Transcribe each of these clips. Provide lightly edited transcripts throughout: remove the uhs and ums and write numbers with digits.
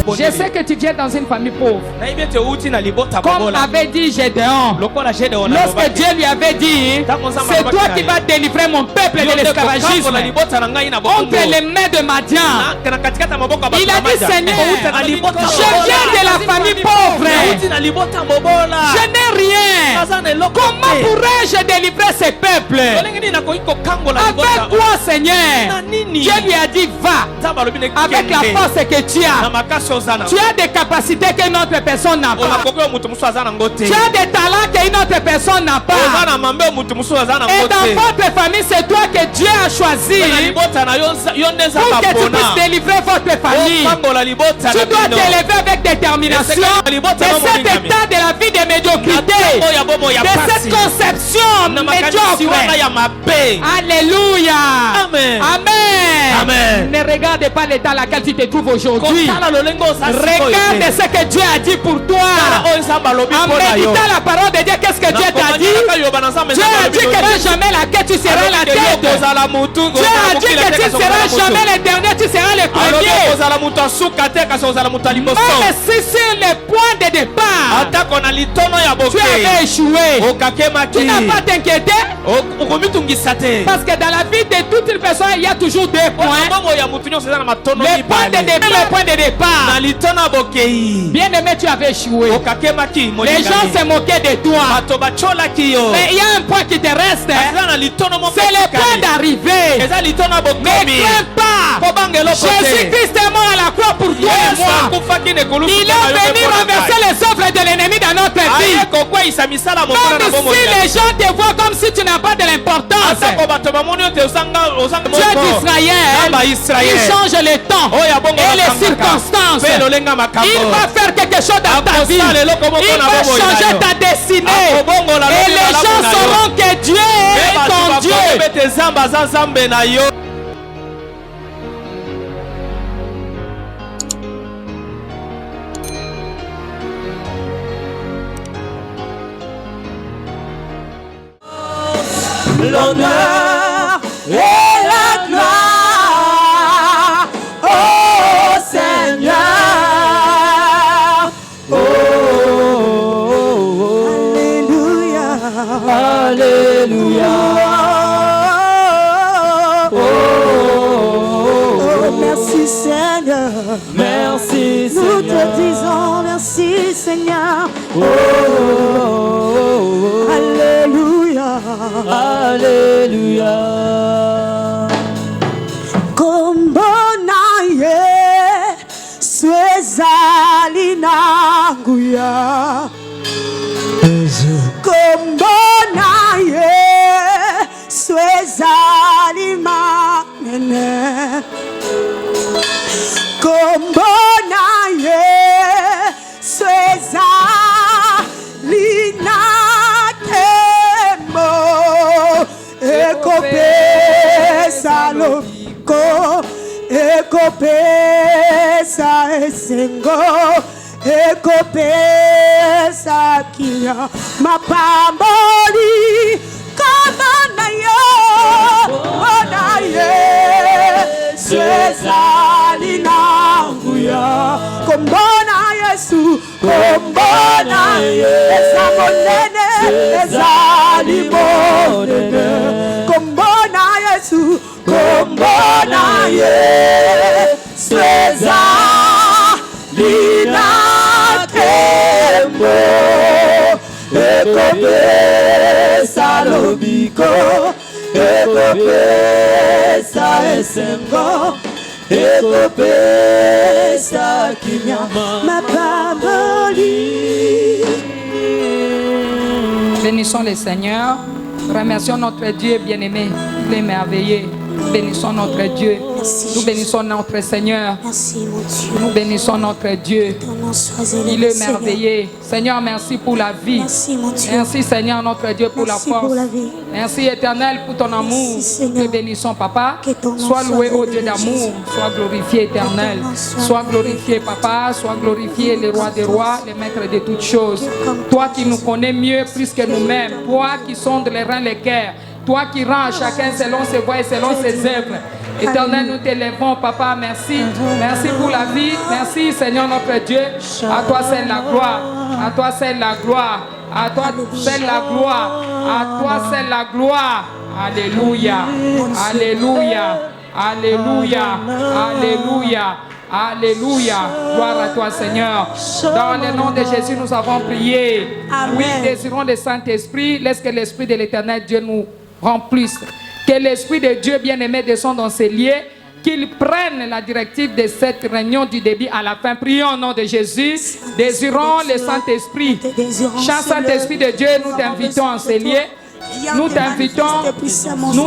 Je sais que tu viens dans une famille pauvre. Comme avait dit Gédéon, lorsque Dieu lui avait dit, c'est toi qui vas délivrer mon peuple de l'esclavagisme entre les mains de Madian. Il a dit, Seigneur, je viens de la famille pauvre. Je n'ai rien. Comment pourrais-je délivrer ces peuples? Avec quoi, Seigneur? Dieu lui a dit, va. Avec la force que tu as des capacités qu'une autre personne n'a pas. Tu as des talents qu'une autre personne n'a pas. Et dans votre famille, c'est toi que Dieu a choisi pour que tu puisses délivrer votre famille. Tu dois t'élever avec détermination de cet état de la vie de médiocrité, de cette conception médiocre. Alléluia. Amen. Amen. Ne regarde pas l'état dans lequel tu te trouves aujourd'hui. Regarde ce que Dieu a dit pour toi. En méditant la parole de Dieu, qu'est-ce que Dieu t'a dit? Dieu a dit que tu jamais la tête, tu seras la tête. Dieu a dit que tu seras jamais le dernier, tu seras le premier. Même si sur le point de départ tu avais échoué, tu n'as pas t'inquiéter. Parce que dans la vie de toute une personne, il y a toujours deux points. Le point de départ, le point de départ. Bien aimé, tu avais échoué. Les gens se moquaient de toi. Mais il y a un point qui te reste. C'est le point d'arrivée. Ne crains pas. Jésus-Christ est mort à la croix pour toi et moi. Il est venu renverser les œuvres de l'ennemi dans notre vie. Même si les gens te voient comme si tu n'as pas de l'importance, Dieu d'Israël, il change le temps et les circonstances. Il va faire quelque chose dans ta vie. Il va changer ta destinée. Et les gens sauront que Dieu est ton Dieu. L'honneur et la gloire, oh Seigneur, oh, Alléluia, Alléluia, oh, merci Seigneur, merci Seigneur, nous te disons merci Seigneur, oh, Alléluia, Alléluia. Kombonaye swezali nanguya. Kombonaye swezali manene. Kombonaye swezali natemo. Ekopesa lobiko, ekopesa esengo, ekopesa kia mapamboli kama nayo, onaye swezali nanguya. Kombona Yesu, kombona eza monene, ezali monene. Kombona Yesu, kombona Yesu, ezali natembo. Ekopesa lobiko, ekopesa esengo, ekopesa kimia mapamboli. Bénissons le Seigneur. Remercions notre Dieu bien-aimé. Il est merveilleux. Bénissons notre Dieu. Merci, nous bénissons notre Seigneur. Merci mon Dieu. Nous bénissons notre Dieu. Il est merveilleux. Seigneur, merci pour la vie. Merci mon Dieu. Merci Seigneur notre Dieu pour merci la force. Pour la vie. Merci Éternel pour ton amour. Te bénissons Papa. Sois loué ô Dieu d'amour. Sois glorifié Éternel. Sois glorifié Papa. Sois glorifié le roi des rois, le maître de toutes choses. Toi qui nous connais mieux plus que nous-mêmes. Toi qui sondes les reins, les cœurs. Toi qui rends chacun selon ses voies et selon ses œuvres. Éternel, nous t'élèvons, Papa, merci. Merci pour la vie. Merci, Seigneur notre Dieu. À toi, c'est la gloire. À toi, c'est la gloire. À toi, c'est la gloire. À toi, c'est la gloire. Alléluia. Alléluia. Alléluia. Alléluia. Alléluia. Gloire à toi, Seigneur. Dans le nom de Jésus, nous avons prié. Amen. Oui, désirons le Saint-Esprit. Laisse que l'Esprit de l'Éternel Dieu nous remplisse. Que l'Esprit de Dieu bien-aimé descende dans ces lieux. Qu'il prenne la directive de cette réunion du début à la fin. Prions au nom de Jésus. Désirons le Saint-Esprit. Cher Saint-Esprit de Dieu, nous t'invitons en ces lieux. Nous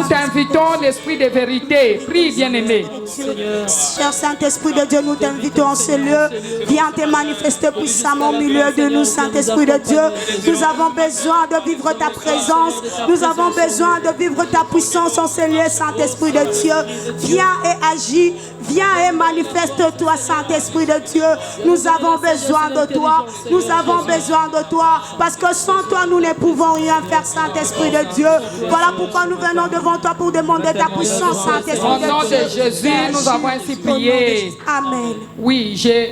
t'invitons l'Esprit de vérité. Prie, bien-aimé. Cher Saint-Esprit de Dieu, nous t'invitons en ce lieu. Viens te manifester puissamment au milieu de nous, Saint-Esprit de Dieu. Nous avons besoin de vivre ta présence. Nous avons besoin de vivre ta puissance en ce lieu, Saint-Esprit de Dieu. Viens et agis. Viens et manifeste-toi, Saint-Esprit de Dieu. Nous avons besoin de toi. Nous avons besoin de toi. Parce que sans toi, nous ne pouvons rien faire, Saint-Esprit de Dieu. Voilà pourquoi nous venons devant toi pour demander ta puissance, Saint-Esprit de Dieu. Au nom de Jésus, nous avons ainsi prié. Amen. Oui, je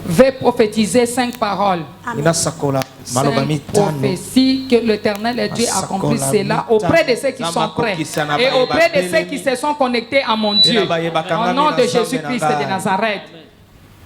vais prophétiser 5 paroles. 5 prophéties que l'Éternel Dieu accomplit cela auprès de ceux qui sont prêts et auprès de ceux qui se sont connectés à mon Dieu. Au nom de Jésus-Christ de Nazareth.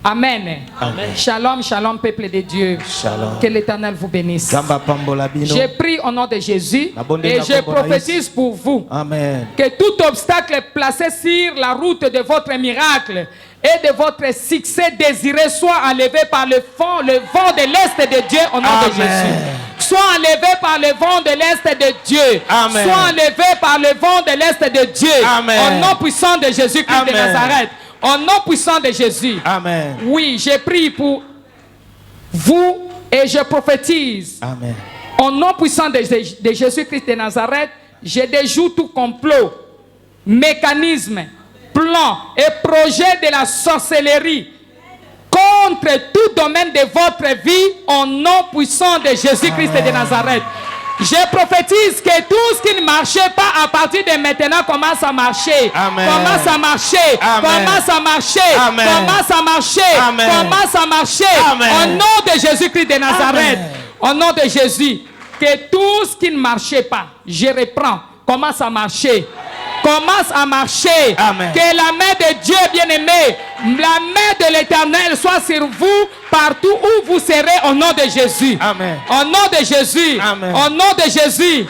Amen. Amen. Shalom, shalom, peuple de Dieu. Shalom. Que l'Éternel vous bénisse. Je prie au nom de Jésus et je prophétise pour vous. Amen. Que tout obstacle placé sur la route de votre miracle et de votre succès désiré soit enlevé par le vent de l'Est de Dieu au nom de Jésus. Soit enlevé par le vent de l'Est de Dieu. Amen. Soit enlevé par le vent de l'Est de Dieu. Amen. Au nom puissant de Jésus-Christ de Nazareth. Au nom puissant de Jésus. Amen. Oui, je prie pour vous et je prophétise. Amen. Au nom puissant de Jésus-Christ de Nazareth, je déjoue tout complot, mécanisme, plan et projet de la sorcellerie contre tout domaine de votre vie au nom puissant de Jésus-Christ de Nazareth. Je prophétise que tout ce qui ne marchait pas à partir de maintenant commence à marcher. Amen. Commence à marcher. Amen. Commence à marcher. Amen. Commence à marcher. Amen. Commence à marcher. Amen. Au nom de Jésus-Christ de Nazareth. Amen. Au nom de Jésus. Que tout ce qui ne marchait pas, je reprends. Commence à marcher. Commence à marcher. Amen. Que la main de Dieu bien-aimé, la main de l'Éternel soit sur vous partout où vous serez au nom de Jésus. Amen. Au nom de Jésus. Amen. Au nom de Jésus.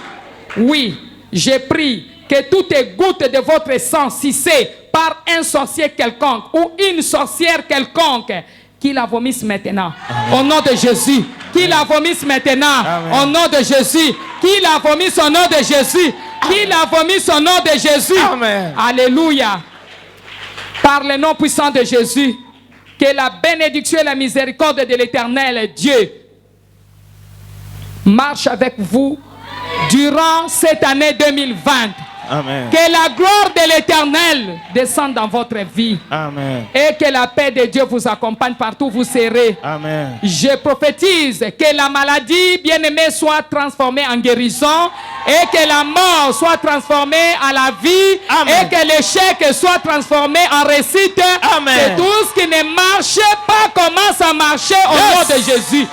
Oui, je prie que toutes les gouttes de votre sang cissées par un sorcier quelconque ou une sorcière quelconque, qu'il la vomisse maintenant. Amen. Au nom de Jésus. Qu'il la vomisse maintenant. Amen. Au nom de Jésus. Qu'il la vomisse au nom de Jésus. Qu'il la vomisse au nom de Jésus. Amen. Alléluia. Par le nom puissant de Jésus, que la bénédiction et la miséricorde de l'Éternel Dieu marche avec vous durant cette année 2020. Amen. Que la gloire de l'Éternel descende dans votre vie. Amen. Et que la paix de Dieu vous accompagne partout où vous serez. Amen. Je prophétise que la maladie bien-aimée soit transformée en guérison et que la mort soit transformée en la vie. Amen. Et que l'échec soit transformé en réussite. Amen. Que tout ce qui ne marche pas commence à marcher au nom de Jésus.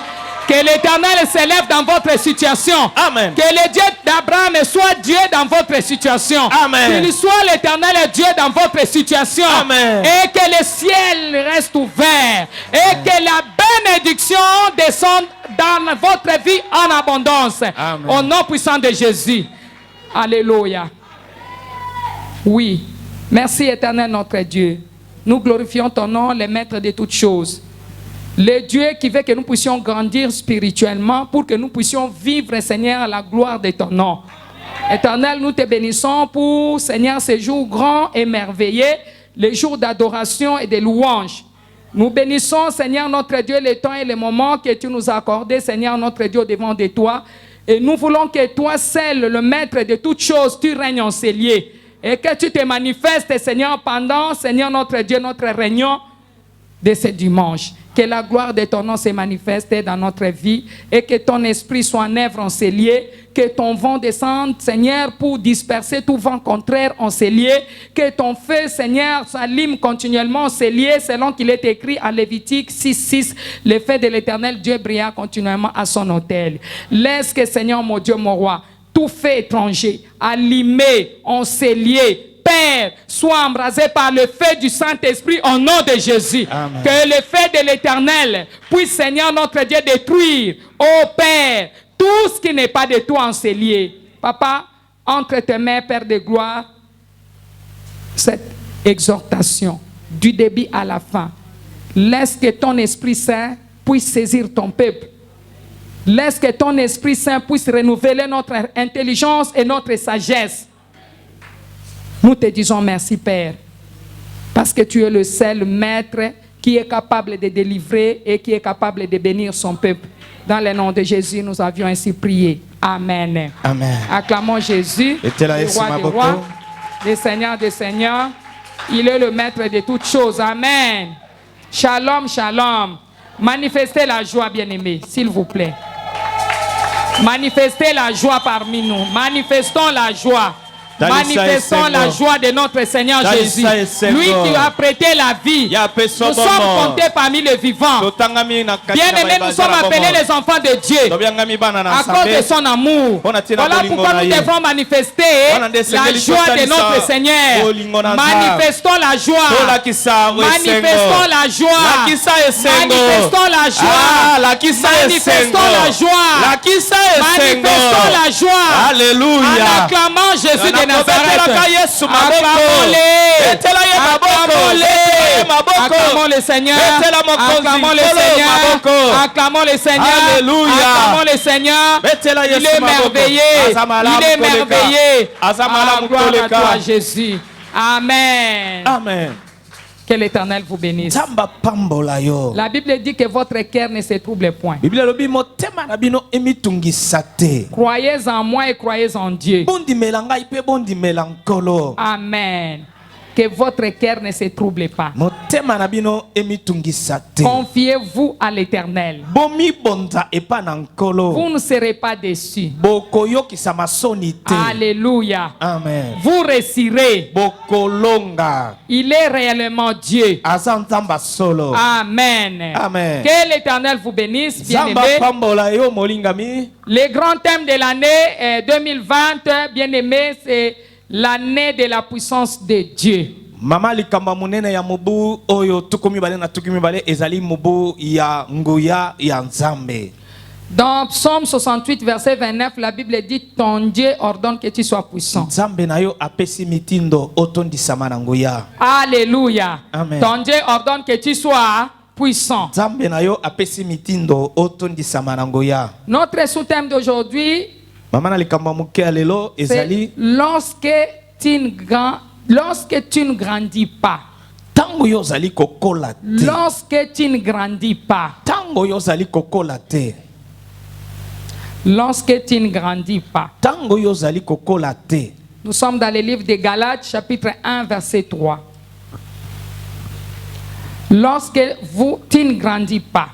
Que l'Éternel s'élève dans votre situation. Amen. Que le Dieu d'Abraham soit Dieu dans votre situation. Amen. Qu'il soit l'Éternel Dieu dans votre situation. Amen. Et que le ciel reste ouvert. Et que la bénédiction descende dans votre vie en abondance. Amen. Au nom puissant de Jésus. Alléluia. Oui. Merci Éternel notre Dieu. Nous glorifions ton nom, le maître de toutes choses. Le Dieu qui veut que nous puissions grandir spirituellement pour que nous puissions vivre, Seigneur, la gloire de ton nom. Éternel, nous te bénissons pour, Seigneur, ce jour grand et merveilleux, les jours d'adoration et de louange. Nous bénissons, Seigneur, notre Dieu, le temps et les moments que tu nous as accordés, Seigneur, notre Dieu, devant de toi. Et nous voulons que toi, seul, le maître de toutes choses, tu règnes en ces lieux. Et que tu te manifestes, Seigneur, pendant, Seigneur, notre Dieu, notre réunion de ce dimanche. que la gloire de ton nom se manifeste dans notre vie et que ton esprit soit en œuvre en ces lieux, que ton vent descende, Seigneur, pour disperser tout vent contraire en ces lieux, que ton feu, Seigneur, s'allume continuellement en ces lieux, selon qu'il est écrit à Lévitique 6:6, le feu de l'Éternel Dieu brilla continuellement à son autel. Laisse que, Seigneur, mon Dieu, mon roi, tout feu étranger, allumé en ces lieux, Père, soit embrasé par le feu du Saint-Esprit au nom de Jésus. Amen. Que le feu de l'Éternel puisse, Seigneur notre Dieu, détruire, ô Père, tout ce qui n'est pas de toi en ces lieux. Papa, entre tes mains, Père de gloire, cette exhortation, du début à la fin, laisse que ton Esprit Saint puisse saisir ton peuple. Laisse que ton Esprit Saint puisse renouveler notre intelligence et notre sagesse. Nous te disons merci, Père, parce que tu es le seul maître qui est capable de délivrer et qui est capable de bénir son peuple. Dans le nom de Jésus, nous avions ainsi prié. Amen. Amen. Acclamons Jésus, le roi des rois, le Seigneur des seigneurs. Il est le maître de toutes choses. Amen. Shalom, shalom. Manifestez la joie, bien-aimés, s'il vous plaît. Manifestez la joie parmi nous. Manifestons la joie. Manifestons la joie de notre Seigneur Jésus. Lui qui a prêté la vie. Nous sommes comptés parmi les vivants. Bien-aimés, nous sommes appelés les enfants de Dieu à cause de son amour. Voilà pourquoi nous devons manifester la joie de notre Seigneur. Manifestons la joie. Manifestons la joie. Manifestons la joie. Manifestons la joie. Manifestons la joie. Alléluia. En acclamant Jésus de Nazareth. Acclamons le Seigneur. Acclamons le Seigneur. Acclamons le Seigneur. Acclamons le Seigneur. Il est merveilleux. Il est merveilleux. Gloire à toi, Jésus. Amen. Amen. Que l'Éternel vous bénisse. La Bible dit que votre cœur ne se trouble point. Croyez en moi et croyez en Dieu. Amen. Que votre cœur ne se trouble pas. Confiez-vous à l'Éternel. Vous ne serez pas déçus. Alléluia. Amen. Vous réussirez. Il est réellement Dieu. Amen. Amen. Que l'Éternel vous bénisse, bien-aimés. Le grand thème de l'année 2020, bien-aimés, c'est l'année de la puissance de Dieu. Mama likamba munene ya mubu oyo tukumi bale na tukumi bale ezali mubu ya nguya ya nzambe. Dans Psaume 68 verset 29, la Bible dit ton Dieu ordonne que tu sois puissant. Nzambe na yo apesi mitindo otondisama na nguya. Alléluia. Amen. Ton Dieu ordonne que tu sois puissant. Nzambe na yo apesi mitindo otondisama na nguya. Notre sous-thème d'aujourd'hui, c'est lorsque tu ne grandis pas. Lorsque tu ne grandis pas. Lorsque tu ne grandis pas. Nous sommes dans le livre de Galates, chapitre 1, verset 3. Lorsque tu ne grandis pas.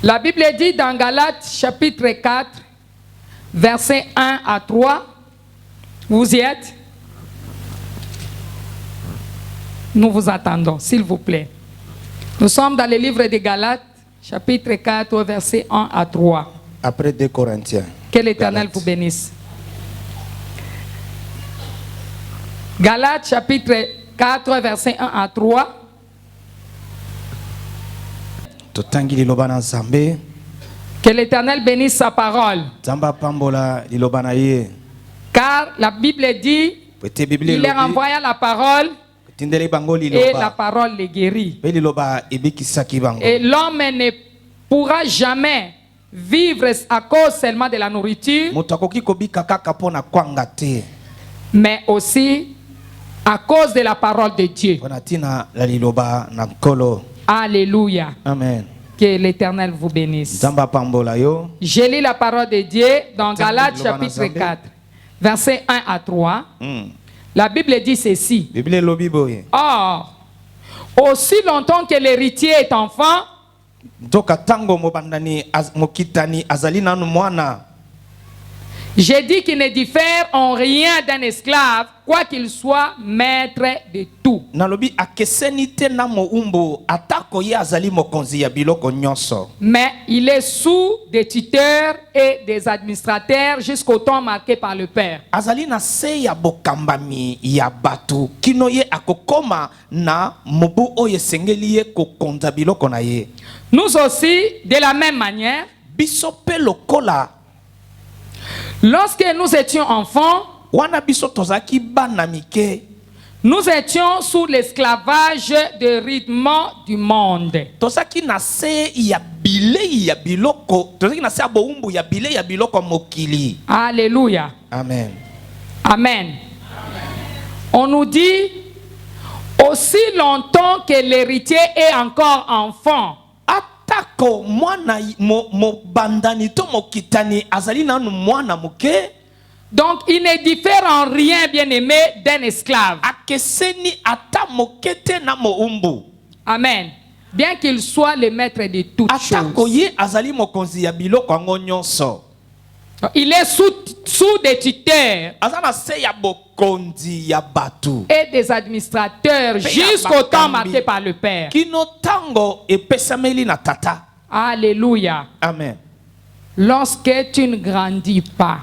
La Bible dit dans Galates chapitre 4, versets 1 à 3, vous y êtes? Nous vous attendons, s'il vous plaît. Nous sommes dans le livre de Galates, chapitre 4, versets 1 à 3. Après 2 Corinthiens. Que l'Éternel vous bénisse. Galates, chapitre 4, versets 1 à 3. Que l'Éternel bénisse sa parole. Car la Bible dit, il leur envoya la parole et la parole les guérit. Et l'homme ne pourra jamais vivre à cause seulement de la nourriture, mais aussi à cause de la parole de Dieu. Alléluia. Amen. Que l'Éternel vous bénisse. J'ai lu la parole de Dieu dans Galates chapitre 4, versets 1 à 3. La Bible dit ceci. Or, Aussi longtemps que l'héritier est enfant, j'ai dit qu'il ne diffère en rien d'un esclave, quoi qu'il soit maître de tout. Mais il est sous des tuteurs et des administrateurs jusqu'au temps marqué par le Père. Nous aussi, de la même manière, lorsque nous étions enfants, nous étions sous l'esclavage de rythme du monde. Alléluia. Amen. Amen. On nous dit, aussi longtemps que l'héritier est encore enfant, donc il ne diffère en rien, bien-aimé, d'un esclave. Amen. Bien qu'il soit le maître de toutes choses. Il est sous des tuteurs et des administrateurs jusqu'au temps marqué par le Père. Alléluia. Amen. Lorsque tu ne grandis pas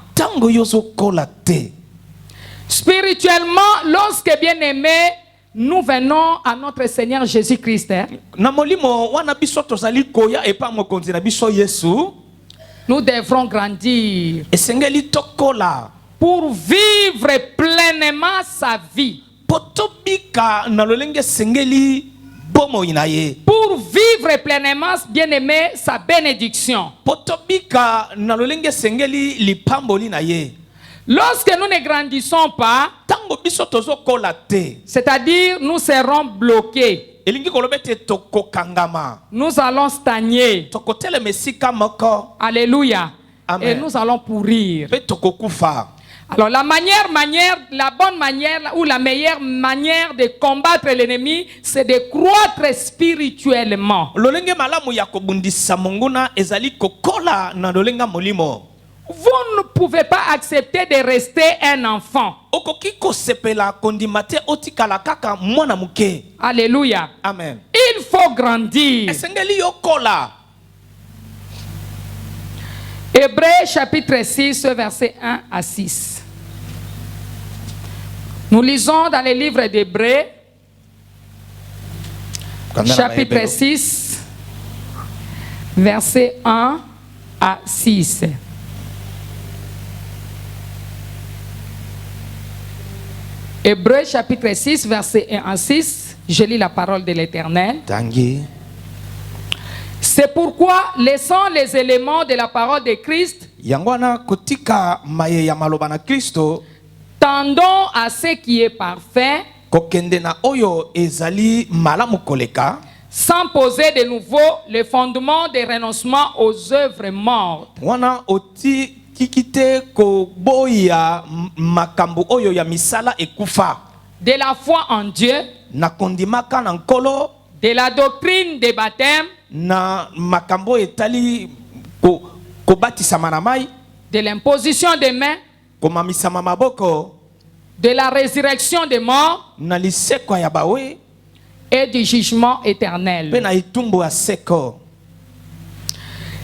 spirituellement, lorsque bien aimé, nous venons à notre Seigneur Jésus-Christ, nous devrons grandir pour vivre pleinement sa vie. Pour vivre pleinement, bien-aimé, sa bénédiction. Lorsque nous ne grandissons pas, c'est-à-dire nous serons bloqués, nous allons stagner. Alléluia. Amen. Et nous allons pourrir. Alors la bonne manière ou la meilleure manière de combattre l'ennemi, c'est de croître spirituellement. Vous ne pouvez pas accepter de rester un enfant. Alléluia. Amen. Il faut grandir. Hébreux chapitre 6, verset 1 à 6. Nous lisons dans les livres d'Hébreux, chapitre 6, verset 1 à 6. Hébreux chapitre 6, verset 1 à 6. Je lis la parole de l'Éternel. C'est pourquoi, laissant les éléments de la parole de Christ, tendons à ce qui est parfait, sans poser de nouveau le fondement de renoncement aux œuvres mortes. De la foi en Dieu, de la doctrine des baptêmes, de l'imposition des mains, de la résurrection des morts et du jugement éternel.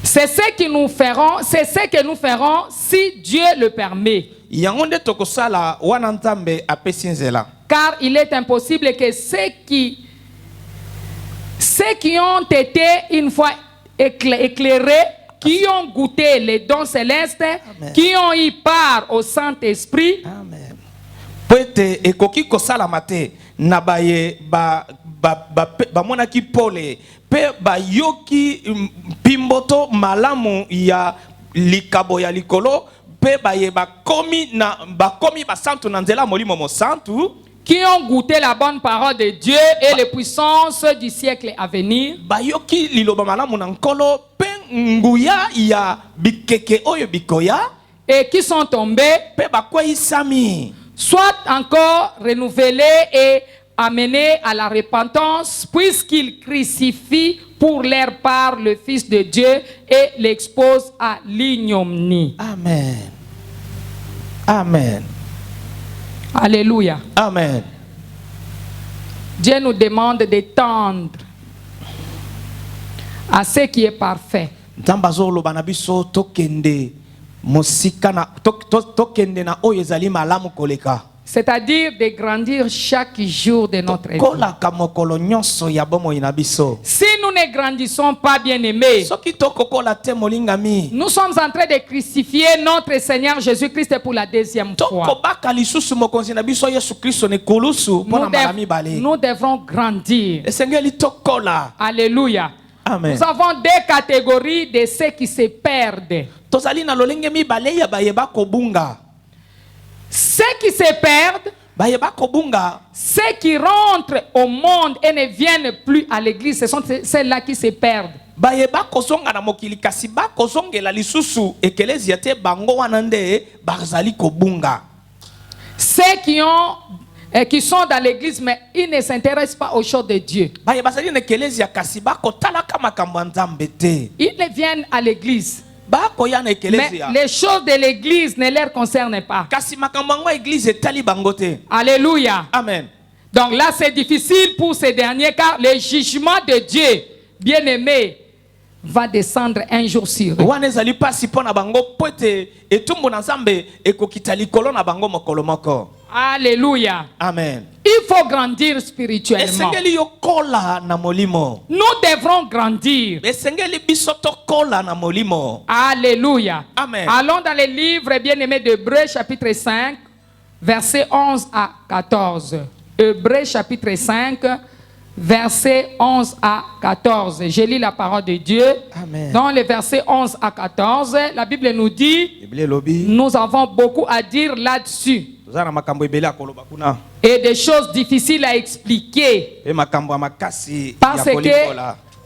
C'est ce que nous ferons si Dieu le permet. Car il est impossible que ceux qui ont été une fois éclairés, qui ont goûté les dons célestes, amen, qui ont eu part au Saint-Esprit, amen, peut-être ekoki kosala mate na baye ba monaki pole pe ba yoki pimboto malamu ya likabo ya likolo pe baye ba komi ba santu na nzela molimo mo santu, qui ont goûté la bonne parole de Dieu et les puissances du siècle à venir, bayoki liloba malamu na nkolo pe nguya ya bikeke oyo bikoya, et qui sont tombés, pe bakwei sami, soit encore renouvelés et amenés à la repentance, puisqu'ils crucifient pour leur part le Fils de Dieu et l'exposent à l'ignominie. Amen. Amen. Alléluia. Amen. Dieu nous demande de tendre à ce qui est parfait. C'est-à-dire de grandir chaque jour de notre vie. Si nous ne grandissons pas, bien-aimés, nous sommes en train de crucifier notre Seigneur Jésus-Christ pour la deuxième fois. Nous devrons grandir. Alléluia. Amen. Nous avons deux catégories de ceux qui se perdent. Ceux qui se perdent, ceux qui rentrent au monde et ne viennent plus à l'église, ce sont ceux-là qui se perdent. Ceux qui sont dans l'église, mais ils ne s'intéressent pas aux choses de Dieu. Ils ne viennent à l'église, mais les choses de l'église ne leur concernent pas. Alléluia. Amen. Donc là, c'est difficile pour ces derniers, car le jugement de Dieu, bien-aimé, va descendre un jour sur eux. Alléluia. Amen. Il faut grandir spirituellement. Nous devrons grandir. Alléluia. Amen. Allons dans les livres bien-aimés d'Hébreux chapitre 5, versets 11 à 14. Hébreux chapitre 5, versets 11 à 14. Je lis la parole de Dieu. Amen. Dans les versets 11 à 14, la Bible nous dit, nous avons beaucoup à dire là-dessus. Et des choses difficiles à expliquer.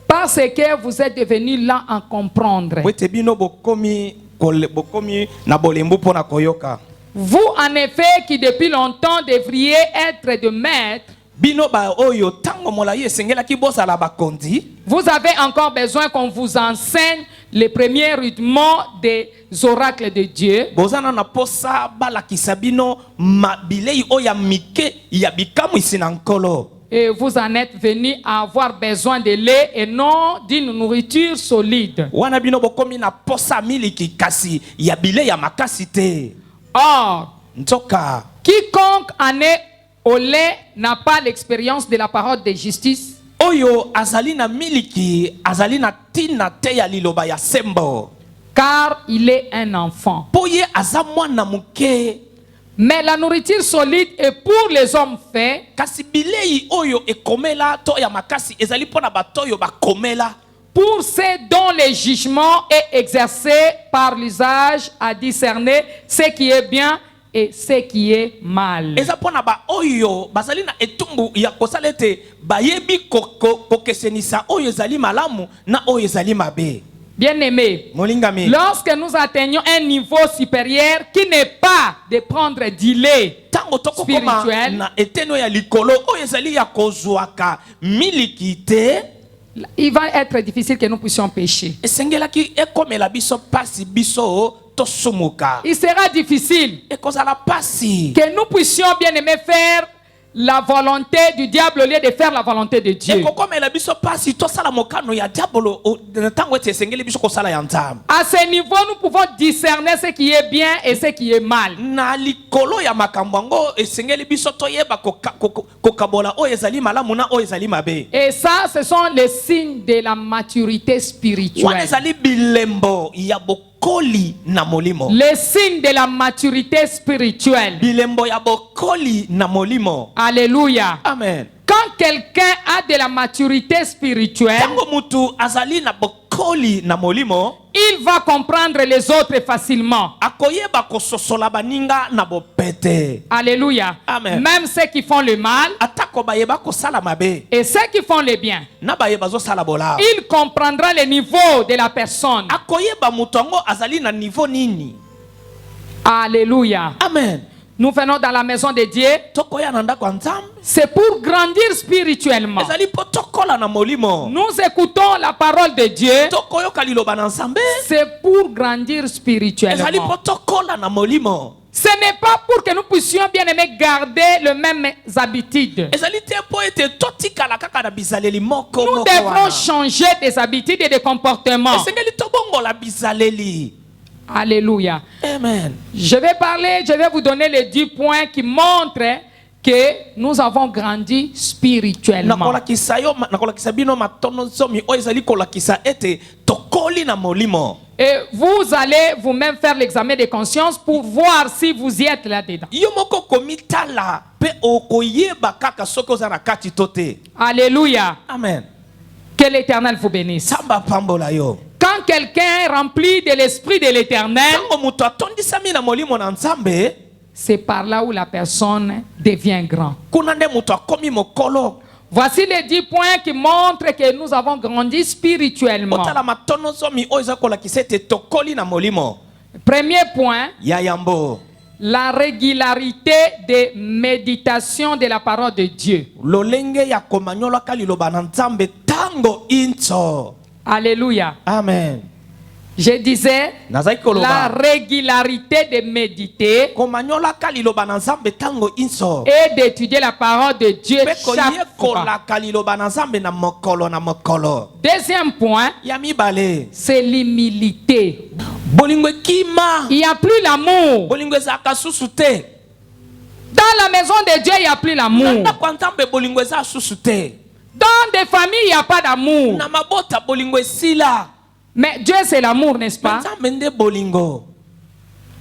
Parce que vous êtes devenus lents à comprendre. Vous, en effet, qui depuis longtemps devriez être de maîtres, vous avez encore besoin qu'on vous enseigne les premiers rudiments des oracles de Dieu. Et vous en êtes venus à avoir besoin de lait et non d'une nourriture solide. Or, quiconque en est au lait n'a pas l'expérience de la parole de justice. Car il est un enfant. Mais la nourriture solide est pour les hommes faits, pour ceux dont le jugement est exercé par l'usage à discerner ce qui est bien et ce qui est mal. Bien-aimé, lorsque nous atteignons un niveau supérieur qui n'est pas de prendre du lait spirituel, il va être difficile que nous puissions pécher. Il sera difficile que nous puissions, bien aimer, faire la volonté du diable au lieu de faire la volonté de Dieu. À ce niveau, nous pouvons discerner ce qui est bien et ce qui est mal. Et ça, ce sont les signes de la maturité spirituelle. Les signes de la maturité spirituelle. Alléluia. Amen. Quand quelqu'un a de la maturité spirituelle, il va comprendre les autres facilement. Alléluia. Amen. Même ceux qui font le mal et ceux qui font le bien, il comprendra le niveau de la personne. Alléluia. Alléluia. Amen. nous venons dans la maison de Dieu, c'est pour grandir spirituellement. Nous écoutons la parole de Dieu, c'est pour grandir spirituellement. Ce n'est pas pour que nous puissions bien aimer garder les mêmes habitudes. Nous devrons changer des habitudes et des comportements. Alléluia. Amen. Je vais vous donner les 10 points qui montrent que nous avons grandi spirituellement. Et vous allez vous-même faire l'examen de conscience pour voir si vous y êtes là-dedans. Alléluia. Amen. Que l'Éternel vous bénisse. Quand quelqu'un est rempli de l'Esprit de l'Éternel, c'est par là où la personne devient grand. Voici les 10 points qui montrent que nous avons grandi spirituellement. Premier point, la régularité de méditation de la parole de Dieu. Alléluia. Amen. Je disais la régularité de méditer et d'étudier la parole de Dieu chaque fois. Deuxième point, c'est l'humilité. Il n'y a plus l'amour. Dans la maison de Dieu, il n'y a plus l'amour. Dans des familles, il n'y a pas d'amour. Mais Dieu c'est l'amour, n'est-ce pas?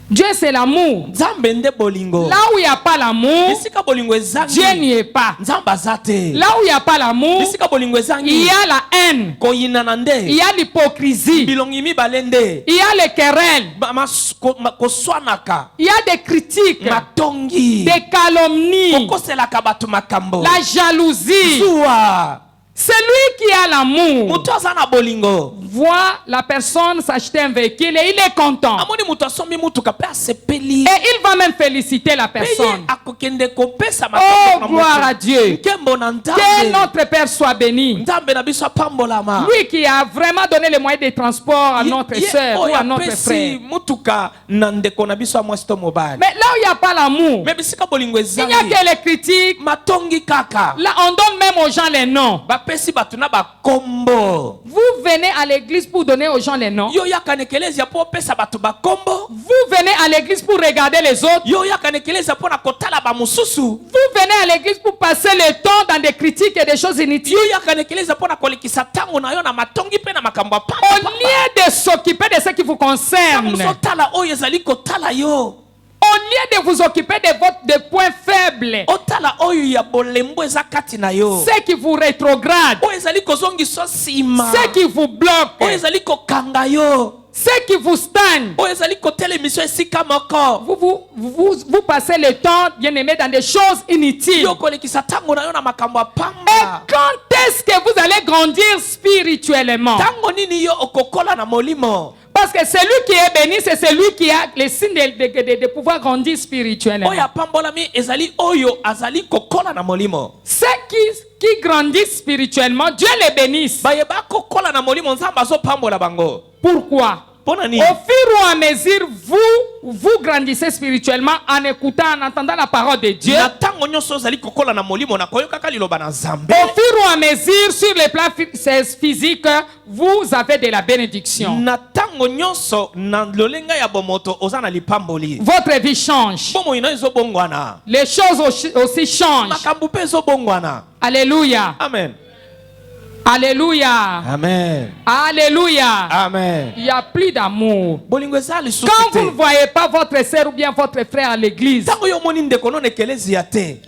Dieu c'est l'amour. Là où il n'y a pas l'amour, Dieu n'y est pas. Là où il n'y a pas l'amour, il y a la haine, il y a l'hypocrisie, il y a les querelles, il y a des critiques, des calomnies, la jalousie. Celui qui a l'amour voit la personne s'acheter un véhicule et il est content. Et il va même féliciter la personne. Oh, gloire à Dieu. Que notre Père soit béni. Lui qui a vraiment donné les moyens de transport à notre soeur ou à notre frère. Mais là où il n'y a pas l'amour, il n'y a que les critiques. Là on donne même aux gens les noms. Vous venez à l'église pour donner aux gens les noms. Vous venez à l'église pour regarder les autres. Vous venez à l'église pour passer le temps dans des critiques et des choses inutiles. Au lieu de s'occuper de ce qui vous concerne, au lieu de vous occuper de points faibles, ce qui vous rétrograde, ce qui vous bloque, ce qui vous stagne, vous passez le temps, bien aimé, dans des choses inutiles. Et quand est-ce que vous allez grandir spirituellement? Parce que celui qui est béni, c'est celui qui a les signes de pouvoir grandir spirituellement. Ceux qui grandissent spirituellement, Dieu les bénisse. Pourquoi? Au fur et à mesure, vous grandissez spirituellement en écoutant, en entendant la parole de Dieu. Au fur et à mesure, sur les plans physiques, vous avez de la bénédiction. Votre vie change. Les choses aussi changent. Alléluia. Amen. Alléluia. Amen. Alléluia. Amen. Il n'y a plus d'amour. Quand vous ne voyez pas votre sœur ou bien votre frère à l'église,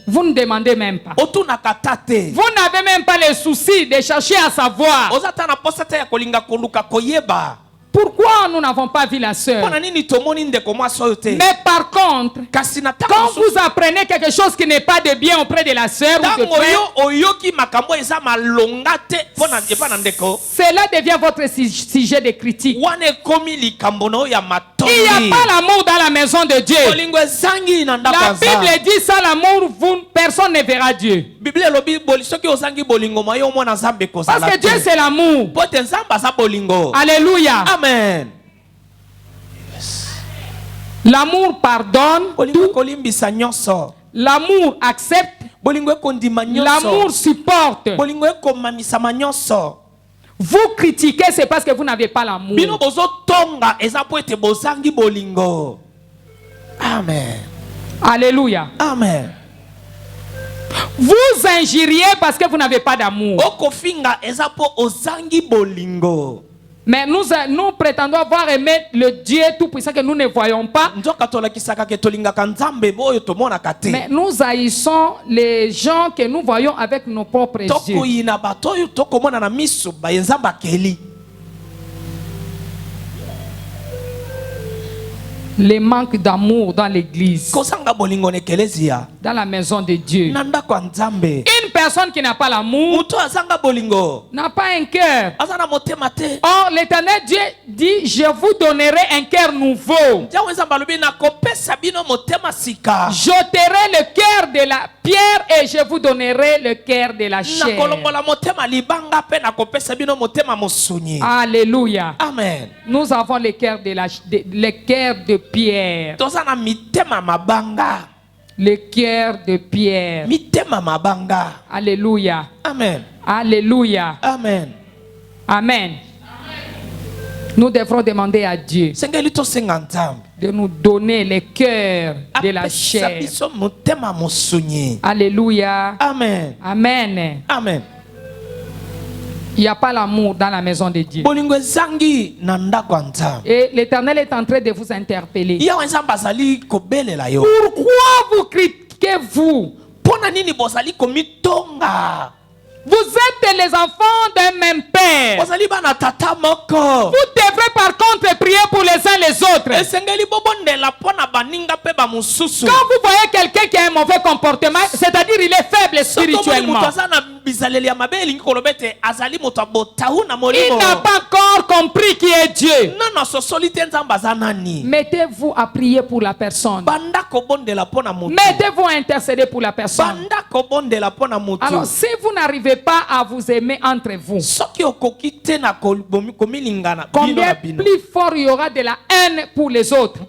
vous ne demandez même pas. Vous n'avez même pas le souci de chercher à savoir. Pourquoi nous n'avons pas vu la sœur? Mais par contre, quand vous apprenez quelque chose qui n'est pas de bien auprès de la sœur ou de frère, cela devient votre sujet de critique. Il n'y a pas l'amour dans la maison de Dieu. La Bible dit ça, l'amour, personne ne verra Dieu. Parce que Dieu c'est l'amour. Alléluia. Amen. L'amour pardonne. L'amour accepte. L'amour supporte. Vous critiquez, c'est parce que vous n'avez pas l'amour. Amen. Alléluia. Amen. Vous injuriez parce que vous n'avez pas d'amour. Mais nous prétendons avoir aimé le Dieu tout-puissant que nous ne voyons pas. Mais nous haïssons les gens que nous voyons avec nos propres yeux. Le manque d'amour dans l'église, dans la maison de Dieu. Une personne qui n'a pas l'amour n'a pas un cœur. Or, l'Éternel Dieu dit: je vous donnerai un cœur nouveau. J'ôterai le cœur de la pierre et je vous donnerai le cœur de la chair. Alléluia. Amen. Nous avons le cœur le cœur de pierre. Le cœur de pierre. Alléluia. Amen. Alléluia. Amen. Amen. Nous devrons demander à Dieu de nous donner le cœur de la chair. Alléluia. Amen. Amen. Amen. Il n'y a pas l'amour dans la maison de Dieu. Et l'Éternel est en train de vous interpeller. Pourquoi vous critiquez-vous? Vous êtes les enfants d'un même père. Vous devrez par contre prier pour les uns les autres. Quand vous voyez quelqu'un qui a un mauvais comportement, c'est-à-dire il est faible spirituellement, il n'a pas encore compris qui est Dieu. Mettez-vous à prier pour la personne. Mettez-vous à intercéder pour la personne. Alors si vous n'arrivez pas à vous aimer entre vous, combien plus fort il y aura de la haine pour les autres?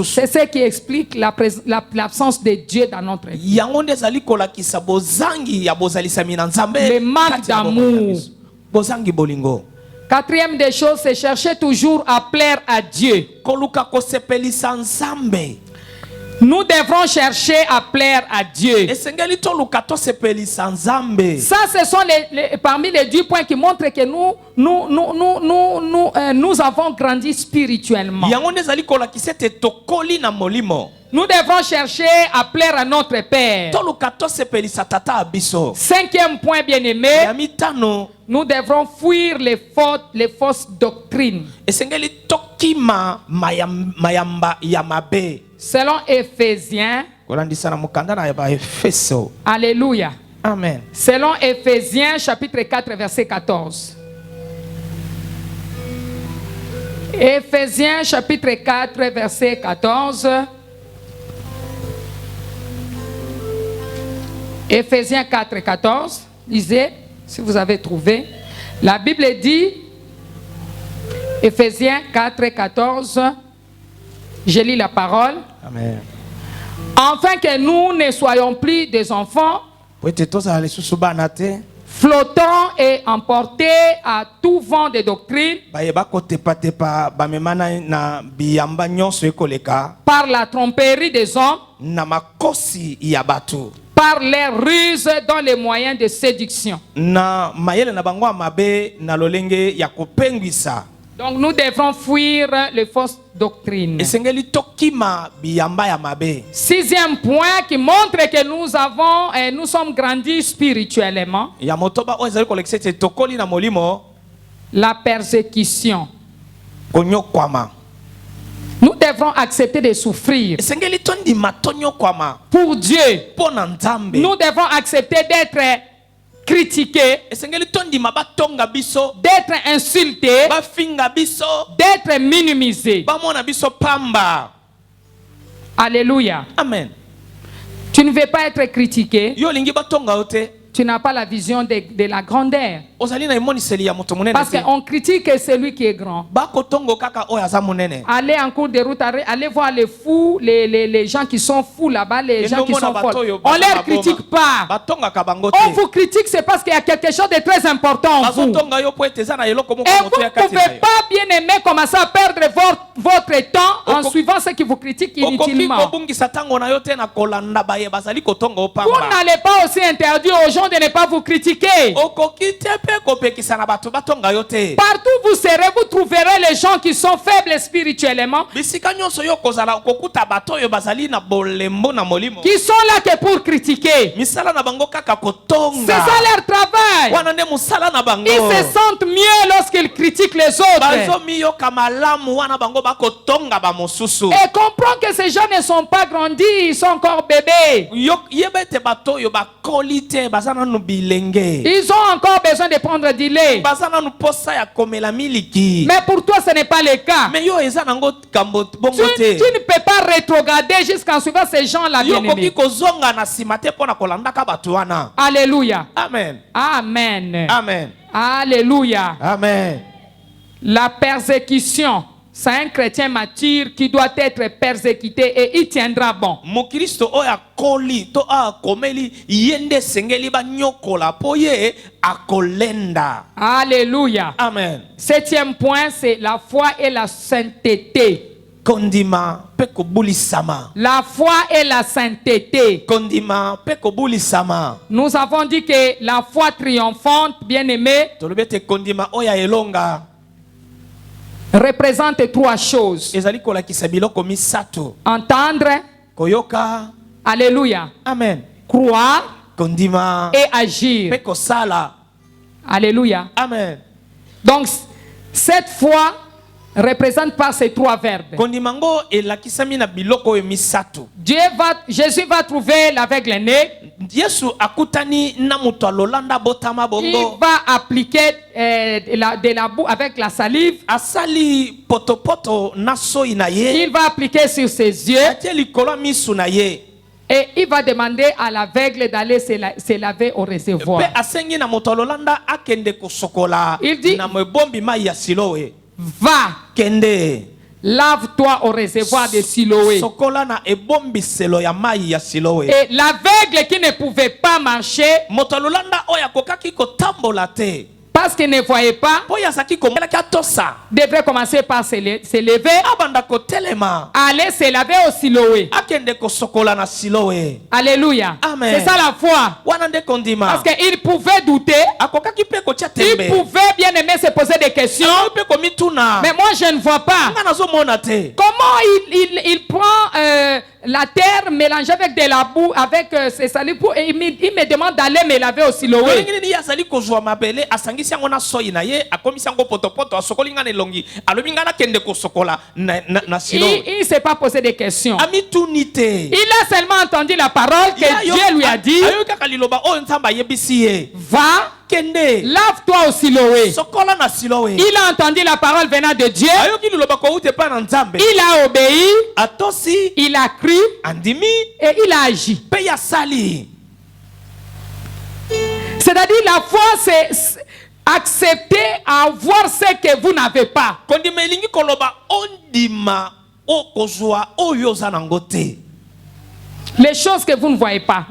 C'est ce qui explique l'absence de Dieu dans notre vie. Le manque d'amour. Quatrième des choses, c'est chercher toujours à plaire à Dieu. Nous devrons chercher à plaire à Dieu. Ça, ce sont parmi les 10 points qui montrent que nous avons grandi spirituellement. Nous devrons chercher à plaire à notre Père. Cinquième point, bien aimé, nous devrons fuir les fausses doctrines. Selon Éphésiens, alléluia. Amen. Selon Éphésiens chapitre 4 verset 14. Éphésiens chapitre 4 verset 14. Éphésiens 4 14. Lisez si vous avez trouvé. La Bible dit, Éphésiens 4 14. Je lis la parole. Amen. Afin que nous ne soyons plus des enfants flottants et emportés à tout vent de doctrine par la tromperie des hommes, par les ruses dans les moyens de séduction. Donc nous devrons fuir les fausses doctrines. Sixième point qui montre que nous sommes grandis spirituellement. La persécution. Nous devrons accepter de souffrir pour Dieu. Nous devons accepter d'être critiqués, d'être insultés, d'être minimisés. Alléluia. Amen. Tu ne veux pas être critiqué. Tu n'as pas la vision de la grandeur. Parce qu'on critique celui qui est grand. Allez en cours de route, allez voir les fous, les gens qui sont fous là-bas, les gens qui sont folles. On ne les critique pas. On vous critique, c'est parce qu'il y a quelque chose de très important en vous. Et vous ne pouvez pas, bien aimé, commencer à perdre votre temps en suivant ceux qui vous critiquent inutilement. Vous n'allez pas aussi interdire aux gens de ne pas vous critiquer. Partout où vous serez, vous trouverez les gens qui sont faibles spirituellement, qui sont là que pour critiquer. C'est ça leur travail. Ils se sentent mieux lorsqu'ils critiquent les autres. Et comprends que ces gens ne sont pas grandis, ils sont encore bébés. Ils ont encore besoin de prendre du lait. Mais pour toi, ce n'est pas le cas. Tu ne peux pas rétrograder jusqu'en suivant ces gens-là, bien-aimés. Alléluia. Amen. Amen. Amen. Alléluia. Amen. La persécution. C'est un chrétien mature qui doit être persécuté et il tiendra bon. Alléluia. Amen. Septième point, c'est la foi et la sainteté. La foi et la sainteté. Nous avons dit que la foi triomphante, bien aimé, représente trois choses. Entendre. Alléluia. Amen. Croire. Et agir. Alléluia. Amen. Donc, cette foi représente par ces trois verbes. Jésus va trouver l'aveugle-né. Il va appliquer de la boue avec la salive. Il va appliquer sur ses yeux. Et il va demander à l'aveugle d'aller se laver au réservoir. Il dit, va, lave-toi au réservoir de Siloé. Et l'aveugle qui ne pouvait pas marcher, parce qu'il ne voyait pas, devrait commencer par se lever, aller se laver au Siloé. Alléluia. C'est ça la foi. Parce qu'il pouvait douter, il pouvait bien aimer se poser des questions, mais moi je ne vois pas. Comment il prend la terre mélangée avec de la boue, avec ses salives, et il me demande d'aller me laver au Siloé. Il ne s'est pas posé des questions. Il a seulement entendu la parole que Dieu lui a dit. Va, lave-toi au Siloé. Il a entendu la parole venant de Dieu. Il a obéi. Il a cru. Et il a agi. C'est-à-dire la foi, c'est accepter à avoir ce que vous n'avez pas. Les choses que vous ne voyez pas.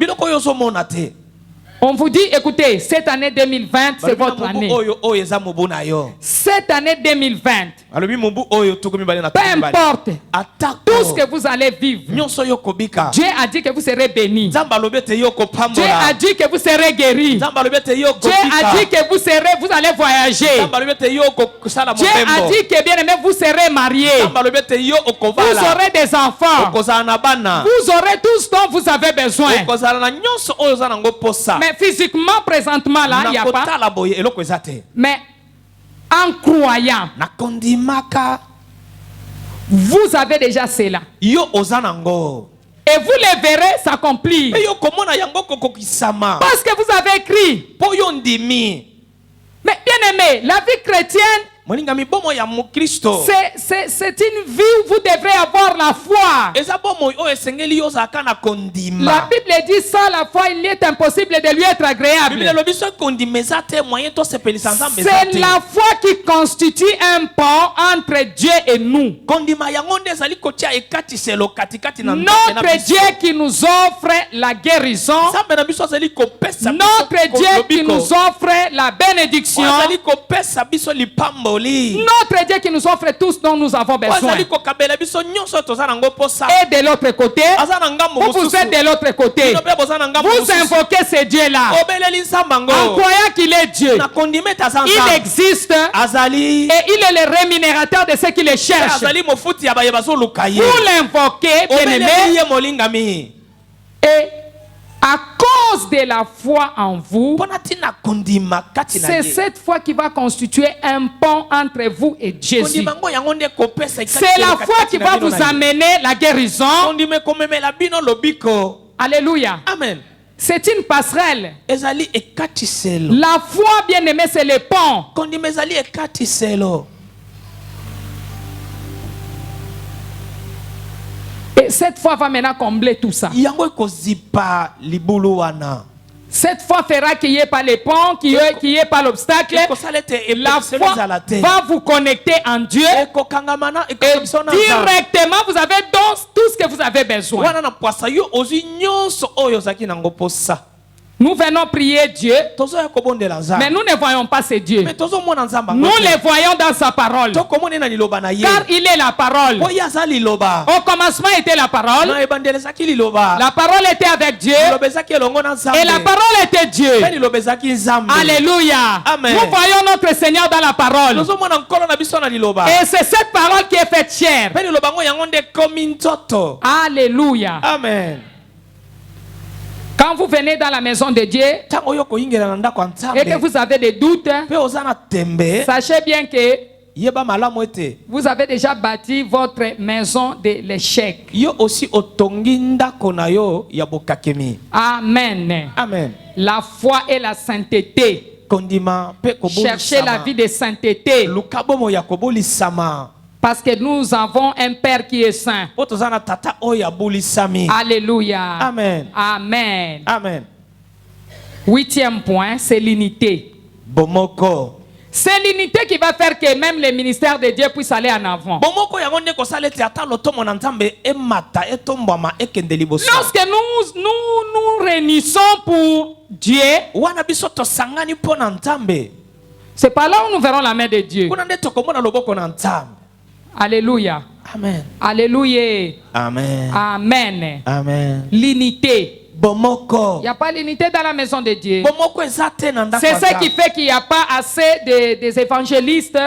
On vous dit, écoutez, cette année 2020, c'est votre année. Cette année 2020, Peu importe tout ce que vous allez vivre, Dieu a dit que vous serez bénis. Dieu a dit que vous serez guéris. Dieu a dit que vous allez voyager. Dieu a dit que bien aimé, vous serez mariés. Vous aurez des enfants. Vous aurez tout ce dont vous avez besoin. Mais physiquement, présentement, là, il n'y a pas. Mais en croyant, vous avez déjà cela. Et vous les verrez s'accomplir. Parce que vous avez écrit. Mais bien aimé, la vie chrétienne, c'est une vie où vous devrez avoir la foi. La Bible dit sans la foi, il est impossible de lui être agréable. C'est la foi qui constitue un pont entre Dieu et nous. Notre Dieu qui nous offre la guérison. Notre Dieu qui nous offre la bénédiction. Notre Dieu qui nous offre tout ce dont nous avons besoin. Et de l'autre côté, vous êtes de l'autre côté. Vous invoquez ce Dieu-là en croyant qu'il est Dieu. Il existe et il est le rémunérateur de ceux qui le cherchent. Vous l'invoquez, bien-aimé, et à cause de la foi en vous, c'est cette foi qui va constituer un pont entre vous et Jésus. C'est la foi qui va vous amener la guérison. Alléluia. Amen. C'est une passerelle. La foi, bien aimé, c'est le pont. Et cette foi va maintenant combler tout ça. Cette foi fera qu'il n'y ait pas les ponts, qu'il n'y ait pas l'obstacle. La foi va vous connecter en Dieu. Et directement, vous avez tout ce que vous avez besoin. Nous venons prier Dieu, mais nous ne voyons pas ce Dieu. Nous le voyons dans sa parole. Car il est la parole. Au commencement était la parole. La parole était avec Dieu. Et la parole était Dieu. Alléluia. Nous voyons notre Seigneur dans la parole. Et c'est cette parole qui est faite chair. Alléluia. Amen. Quand vous venez dans la maison de Dieu et que vous avez des doutes, sachez bien que vous avez déjà bâti votre maison de l'échec. Amen. Amen. La foi et la sainteté. Cherchez la vie de sainteté. Parce que nous avons un Père qui est saint. Alléluia. Amen. Amen. Amen. 8e point, c'est l'unité. Bomoko. C'est l'unité qui va faire que même les ministères de Dieu puissent aller en avant. Lorsque nous réunissons pour Dieu, c'est par là où nous verrons la main de Dieu. Alléluia. Amen. Alléluia. Amen. Amen. Amen. L'unité. Bomoko. Il n'y a pas l'unité dans la maison de Dieu. C'est ce qui fait qu'il n'y a pas assez des évangélistes.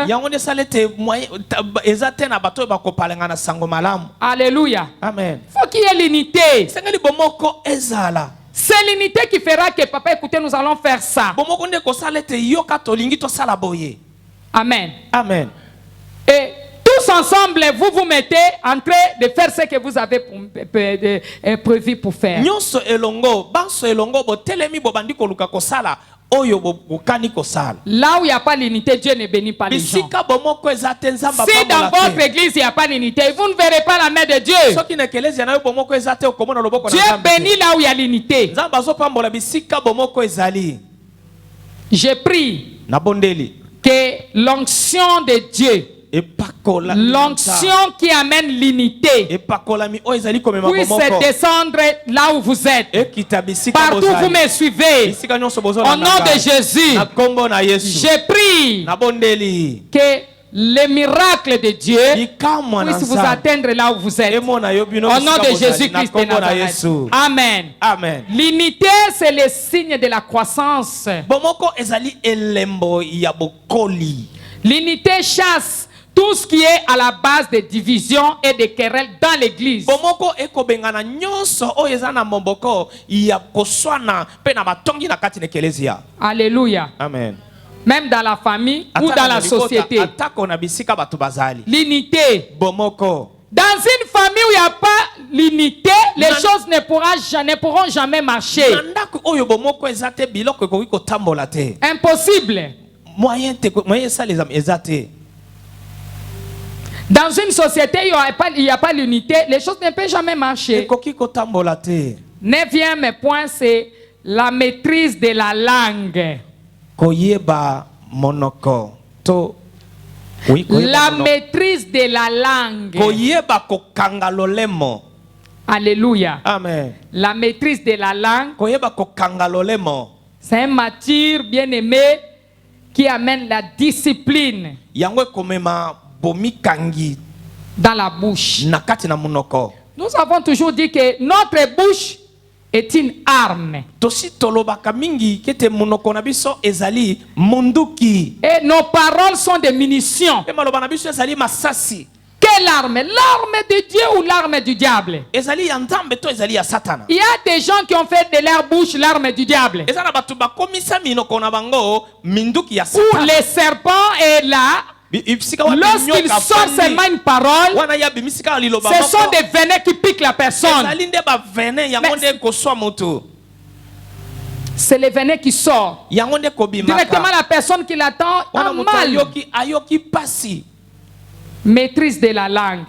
Alléluia. Amen. Il faut qu'il y ait l'unité. C'est l'unité qui fera que, papa, écoutez, nous allons faire ça. Amen. Amen. Et tous ensemble, vous vous mettez en train de faire ce que vous avez prévu pour faire. Là où il n'y a pas l'unité, Dieu ne bénit pas les gens. Si dans votre église il n'y a pas l'unité, vous ne verrez pas la main de Dieu. Dieu bénit là où il y a l'unité. Je prie que l'onction de Dieu, l'onction qui amène l'unité, puisse descendre là où vous êtes. Partout où vous me suivez. Au nom de Jésus, je prie que les miracles de Dieu puissent vous atteindre là où vous êtes. Au nom de Jésus-Christ de Nazareth. Amen. Amen. L'unité, c'est le signe de la croissance. L'unité chasse tout ce qui est à la base des divisions et des querelles dans l'église. Alléluia. Amen. Même dans la famille ou dans la société. L'unité. Dans une famille où il n'y a pas l'unité, les choses ne pourront jamais marcher. Impossible. Dans une société où il n'y a pas l'unité, les choses ne peuvent jamais marcher. 9e point, c'est la maîtrise de la langue. La maîtrise de la langue. Alléluia. Amen. La maîtrise de la langue. C'est un matière bien aimé qui amène la discipline dans la bouche. Nous avons toujours dit que notre bouche est une arme. Et nos paroles sont des munitions. Quelle arme? L'arme de Dieu ou l'arme du diable? Il y a des gens qui ont fait de leur bouche l'arme du diable. Où le serpent est là. Lorsqu'il sort seulement une parole, ce sont des venins qui piquent la personne. C'est les venins qui sortent. Directement la personne qui l'attend a mal. Maîtrise de la langue.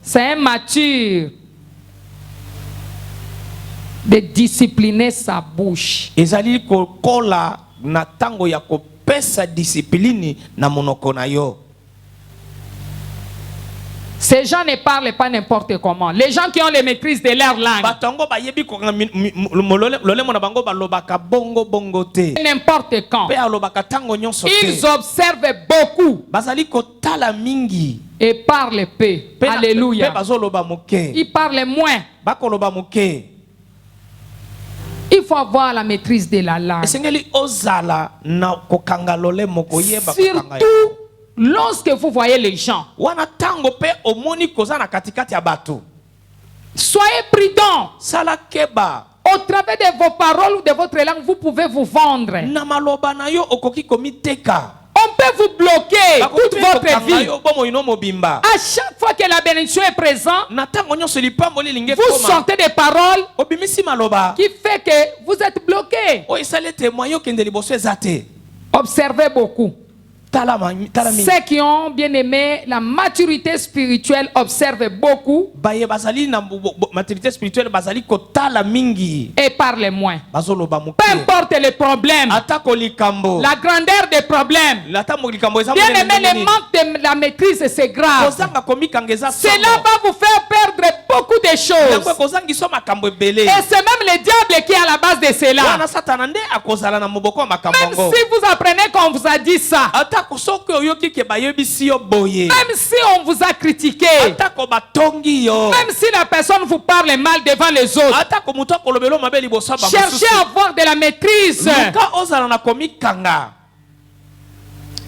C'est un mature de discipliner sa bouche. Ces gens ne parlent pas n'importe comment. Les gens qui ont les maîtrises de leur langue. N'importe quand. Ils observent beaucoup. Et parlent peu. Alléluia. Ils parlent moins. Il faut avoir la maîtrise de la langue. Surtout lorsque vous voyez les gens. Soyez prudents. Au travers de vos paroles ou de votre langue, vous pouvez vous vendre. On peut vous bloquer toute votre vie. À chaque fois que la bénédiction est présente, vous sortez des paroles qui fait que vous êtes bloqué. Observez beaucoup. Ceux qui ont bien aimé la maturité spirituelle observent beaucoup et parlent moins. Peu importe les problèmes, la grandeur des problèmes, bien aimé, le manque de la maîtrise, c'est grave. Cela va vous faire perdre beaucoup de choses. Et c'est même le diable qui est à la base de cela. Même si vous apprenez qu'on vous a dit ça, même si on vous a critiqué, même si la personne vous parle mal devant les autres, cherchez à avoir de la maîtrise.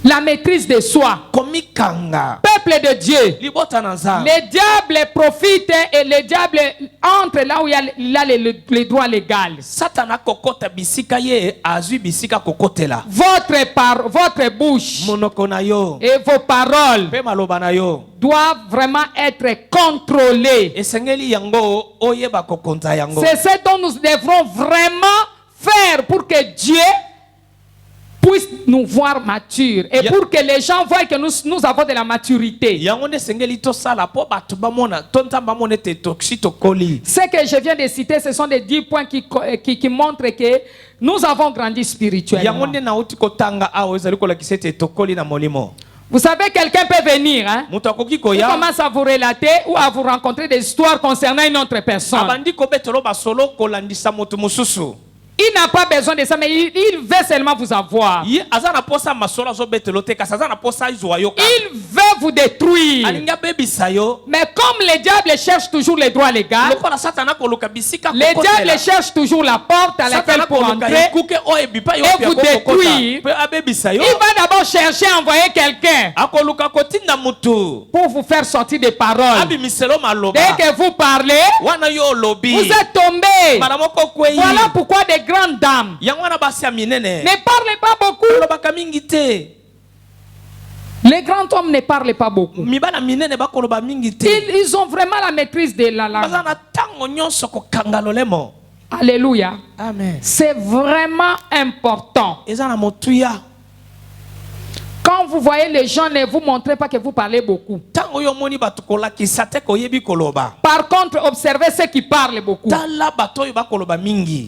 La maîtrise de soi. Peuple de Dieu. Le diable profite et le diable entre là où il a le droit légal. Votre bouche et vos paroles doivent vraiment être contrôlées. C'est ce dont nous devrons vraiment faire pour que Dieu puisse nous voir matures et pour que les gens voient que nous avons de la maturité. Ce que je viens de citer, ce sont des 10 points qui montrent que nous avons grandi spirituellement. Vous savez, quelqu'un peut venir, hein? Il commence à vous relater ou à vous rencontrer des histoires concernant une autre personne. Il n'a pas besoin de ça, mais il veut seulement vous avoir. Il veut vous détruire. Mais comme le diable cherche toujours les droits légaux, le diable cherche toujours la porte à laquelle pour entrer et vous détruire. Il va d'abord chercher à envoyer quelqu'un pour vous faire sortir des paroles. Dès que vous parlez, vous êtes tombé. Voilà pourquoi des grandes dames ne parlent pas beaucoup. Les grands hommes ne parlent pas beaucoup. Ils ont vraiment la maîtrise de la langue. Alléluia. C'est vraiment important. Quand vous voyez les gens, ne vous montrez pas que vous parlez beaucoup. Par contre, observez ceux qui parlent beaucoup.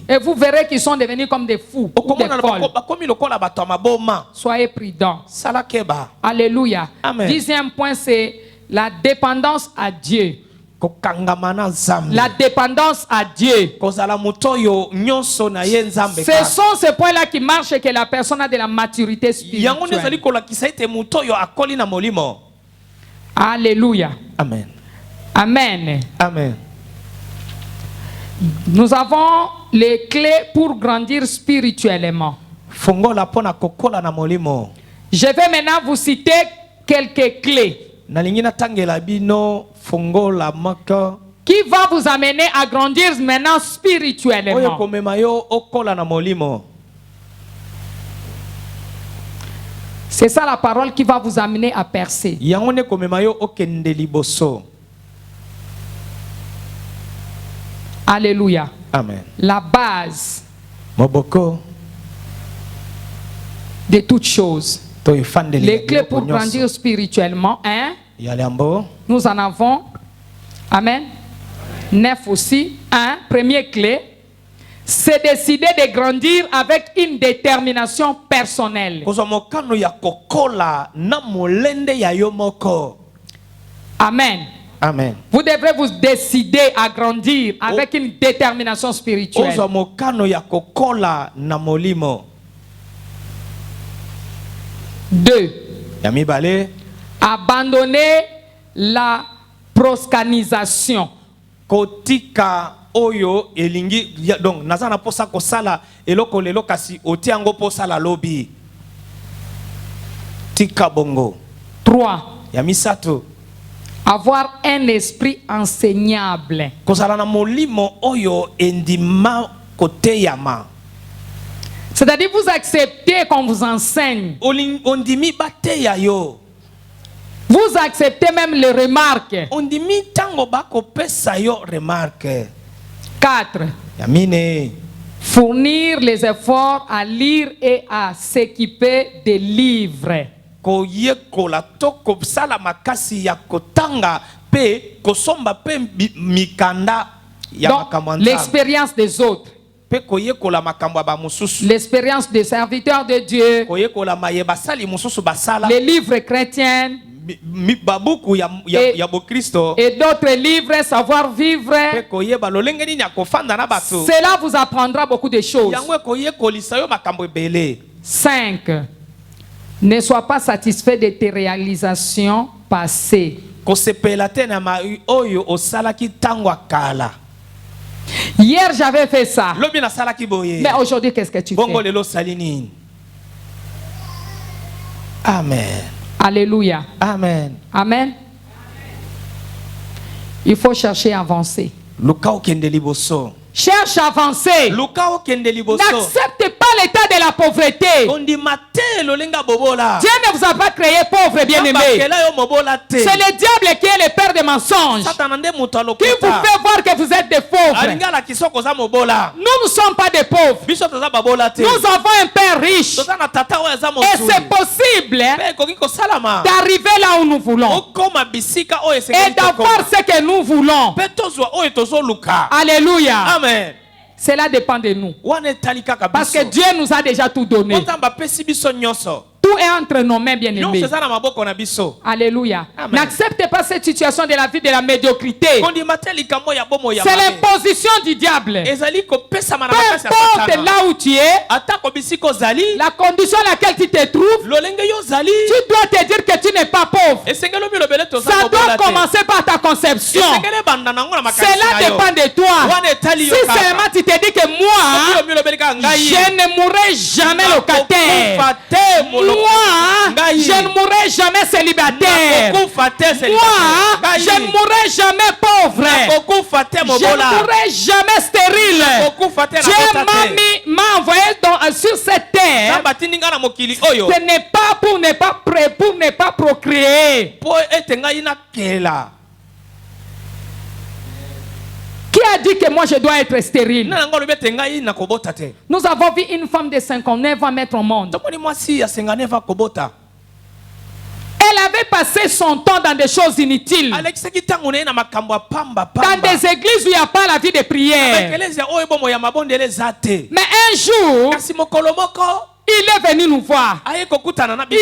Et vous verrez qu'ils sont devenus comme des fous ou des folles. Soyez prudents. Alléluia. Amen. 10e point, c'est la dépendance à Dieu. La dépendance à Dieu. Ce sont ces points-là qui marchent et que la personne a de la maturité spirituelle. Alléluia. Amen. Amen. Amen. Nous avons les clés pour grandir spirituellement. Je vais maintenant vous citer quelques clés qui va vous amener à grandir maintenant spirituellement. C'est ça la parole qui va vous amener à percer. Alléluia. Amen. La base de toutes choses. Les clés pour grandir spirituellement, hein? Nous en avons, amen, 9 aussi. Première clé, c'est décider de grandir avec une détermination personnelle. Amen. Amen. Vous devrez vous décider à grandir avec une détermination spirituelle. 2. Abandonner la proscanisation. Kotika oyo elingi donc nazana posa ko sala eloko lelo kasi otiango posa la lobby. Tika bongo. 3. Yamisato. Avoir un esprit enseignable. Kozala na molimo oyo endima kote yama. C'est-à-dire vous acceptez qu'on vous enseigne. Ondimi bate ya yo. Vous acceptez même les remarques. Ondimi tango bako pesa yo remarque. 4. Yamine. Fournir les efforts à lire et à s'équiper de livres. Koye kola toko sala makasi ya kotanga pe kosomba pe mikanda ya makamwanza. L'expérience des autres. L'expérience des serviteurs de Dieu. Les livres chrétiens. Et d'autres livres, savoir vivre. Cela vous apprendra beaucoup de choses. 5. Ne sois pas satisfait de tes réalisations passées. Hier j'avais fait ça. Mais aujourd'hui qu'est-ce que tu fais? Amen. Alléluia. Amen. Amen. Il faut chercher à avancer. Cherche à avancer. N'accepte pas l'état de la pauvreté. Dieu ne vous a pas créé pauvre, bien-aimé. C'est le diable qui est le père des mensonges, qui vous fait voir que vous êtes des pauvres. Nous ne sommes pas des pauvres. Nous avons un père riche. Et c'est possible d'arriver là où nous voulons et d'avoir ce que nous voulons. Alléluia. Amen. Cela dépend de nous. Parce que Dieu nous a déjà tout donné. Tout Tout est entre nos mains, bien-aimés. Alléluia. N'acceptez pas cette situation de la vie de la médiocrité. C'est l'imposition du diable. Peu importe là où tu es, la condition à laquelle tu te trouves, tu dois te dire que tu n'es pas pauvre. Ça doit commencer par ta conception. Cela dépend de toi. Si seulement tu te dis que moi, je ne mourrai jamais locataire. Moi, je ne mourrai jamais célibataire. Moi, je ne mourrai jamais pauvre. Je ne mourrai jamais stérile. Dieu m'a envoyé sur cette terre. Ce n'est pas pour ne pas procréer. Qui a dit que moi je dois être stérile? Nous avons vu une femme de 59 ans mettre au monde. Elle avait passé son temps dans des choses inutiles. Dans des églises où il n'y a pas la vie de prière. Mais un jour, il est venu nous voir. Il dit,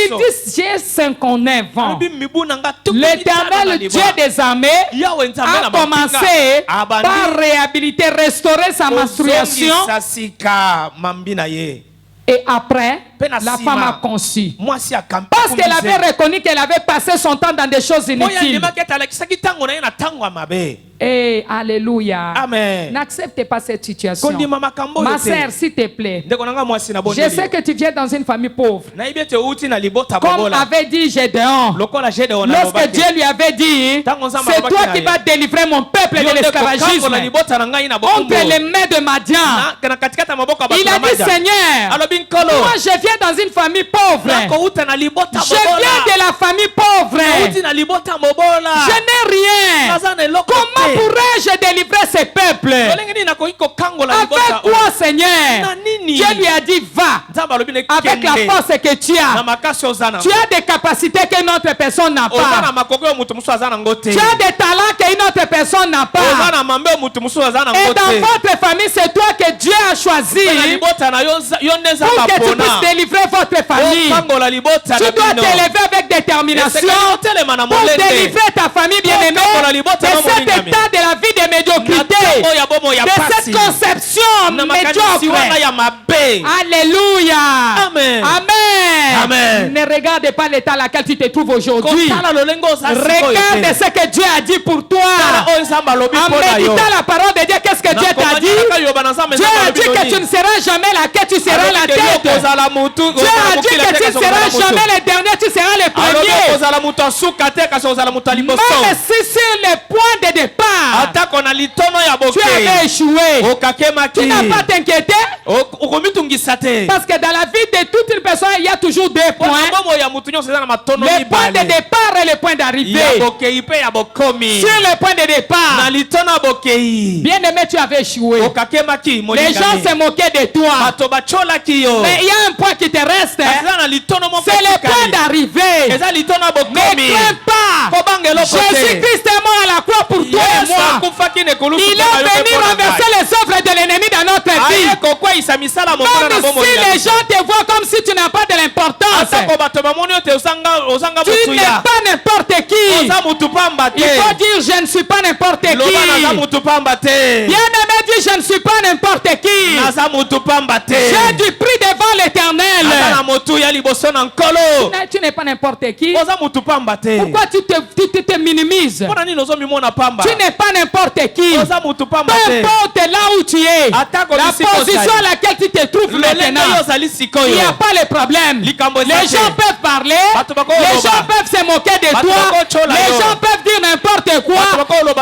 j'ai 59 ans. L'Éternel Dieu des armées a commencé par réhabiliter, restaurer sa menstruation. Et après, la femme a conçu. Parce qu'elle avait reconnu qu'elle avait passé son temps dans des choses inutiles. Et alléluia. Amen. N'acceptez pas cette situation. Ma sœur, s'il te plaît. Je sais que tu viens dans une famille pauvre. Comme avait dit Gédéon. Lorsque Dieu lui avait dit, c'est toi qui vas délivrer mon peuple de l'esclavagisme entre les mains de Madian. Il a dit, Seigneur, moi je viens dans une famille pauvre. Je viens de la famille pauvre. Je n'ai rien. Comment pourrais-je délivrer ces peuples? Avec quoi, Seigneur? Dieu lui a dit, va. Avec la force que tu as. Tu as des capacités qu'une autre personne n'a pas. Tu as des talents qu'une autre personne n'a pas. Et dans votre famille, c'est toi que Dieu a choisi pour que tu puisses délivrer votre famille. Tu dois t'élever avec détermination pour délivrer ta famille bien-aimée de cet état de la vie de médiocrité, de cette conception médiocre. Alléluia. Amen. Amen. Amen. Ne regarde pas l'état dans lequel tu te trouves aujourd'hui. Regarde ce que Dieu a dit pour toi. En méditant la parole de Dieu, qu'est-ce que Dieu t'a dit? Dieu a dit que tu ne seras jamais la queue, tu seras la tête. Dieu a dit que tu ne seras jamais le dernier, tu seras le premier. Même si sur le point de départ, tu avais échoué, tu n'as pas t'inquiété. Parce que dans la vie de toute une personne, il y a toujours deux points. Le point de départ et le point d'arrivée. Sur le point de départ, bien aimé, tu avais échoué. Les gens se moquaient de toi. Mais il y a un point qui te reste. C'est le point d'arrivée. Ne crains pas. Jésus-Christ est mort à la croix pour toi et moi. Il est venu renverser les œuvres de l'ennemi dans notre vie. Même si les gens te voient comme si tu n'as pas de l'importance, tu n'es pas n'importe qui. Il faut dire je ne suis pas n'importe qui. Bien-aimé, dit je ne suis pas n'importe qui. J'ai du prix devant l'Éternel. Tu n'es pas n'importe qui. Pourquoi tu te minimises? Tu n'es pas n'importe qui. Peu importe là où tu es, la position à laquelle tu te trouves maintenant, il n'y a pas de problème. Les gens peuvent parler, les gens peuvent se moquer de toi, les gens peuvent dire n'importe quoi,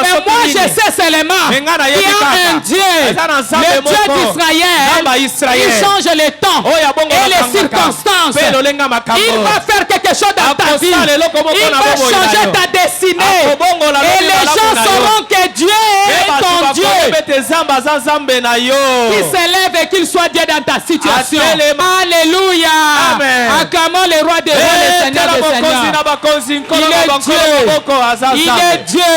mais moi je sais seulement qu'il y a un Dieu, le Dieu d'Israël. Il change les temps et les circonstances. Il va faire quelque chose dans ta vie. Il va changer ta destinée. Et les gens sauront que Dieu est ton Dieu. s'élève et qu'il soit Dieu dans ta situation. Alléluia. Acclamons le roi des rois, le Seigneur des seigneurs. Il est Dieu.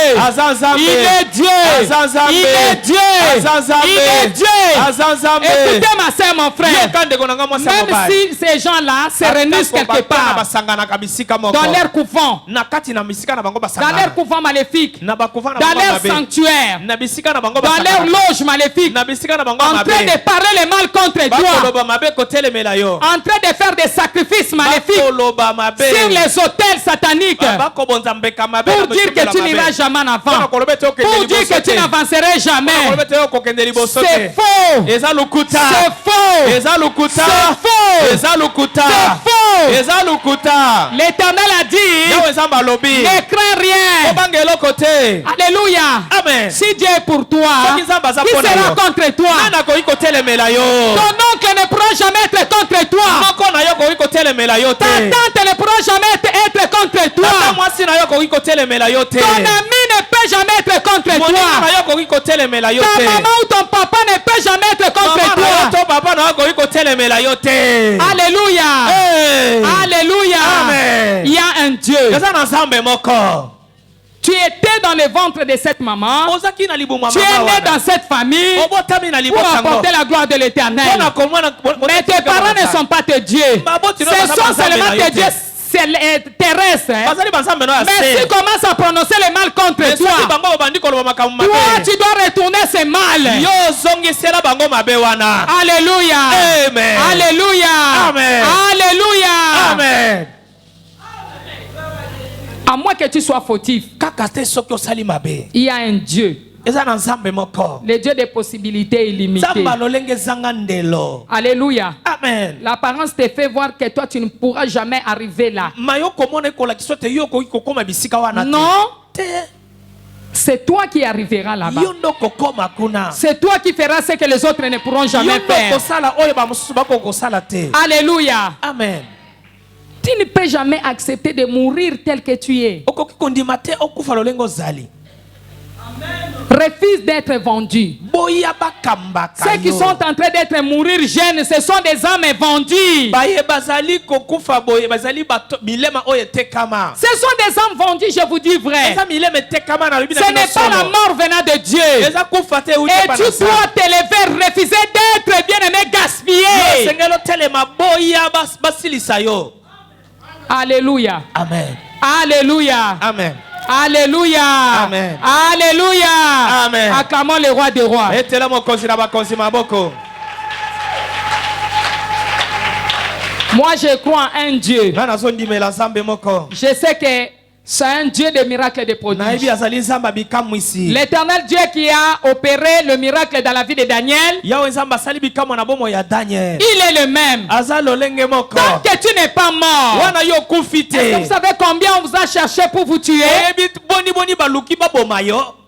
Il est Dieu. Il est Dieu. Il est Dieu. Écoutez ma soeur, mon frère. Même si ces gens-là se réunissent quelque part dans leur couvent, dans leur couvent maléfique, dans leur sanctuaire, dans leur loge maléfique, en train de parler le mal contre toi, en train de faire des sacrifices maléfiques sur les autels sataniques pour dire que tu n'iras jamais en avant, pour dire que tu n'avancerais jamais. C'est faux. C'est faux. L'Éternel a dit, ne crains rien. Alléluia. Si Dieu est pour toi, qui sera contre toi? Ton oncle ne pourra jamais être contre toi. Ta tante ne pourra jamais être contre toi. Ton ami ne peut jamais être contre toi. Ta maman ou ton papa ne peut jamais être contre toi. Alléluia. Alléluia. Il y a un Dieu. Tu étais dans le ventre de cette maman. Tu es né dans cette famille pour apporter la gloire de l'Éternel. Mais tes parents ne sont pas tes dieux. Ce sont seulement tes dieux terrestres. Mais si tu commences à prononcer le mal contre toi, tu dois retourner ce mal. Alléluia. Alléluia. Alléluia. À moins que tu sois fautif, il y a un Dieu. Le Dieu des possibilités illimitées. Alléluia. Amen. L'apparence te fait voir que toi tu ne pourras jamais arriver là. Non. C'est toi qui arriveras là-bas. C'est toi qui feras ce que les autres ne pourront jamais faire. Alléluia. Amen. Tu ne peux jamais accepter de mourir tel que tu es. Refuse d'être vendu. Ceux qui sont en train d'être mourir jeunes, ce sont des âmes vendues. Ce sont des âmes vendues, je vous dis vrai. Ce n'est pas la mort venant de Dieu. Et tu dois t'élever, refuser d'être bien-aimé gaspillé. Alléluia. Amen. Alléluia. Amen. Alléluia. Amen. Alléluia. Amen. Acclamons le roi des rois. Moi je crois en un Dieu. Je sais que c'est un Dieu de miracles et de prodiges. L'Éternel Dieu qui a opéré le miracle dans la vie de Daniel, il est le même. Tant que tu n'es pas mort, est-ce que vous savez combien on vous a cherché pour vous tuer?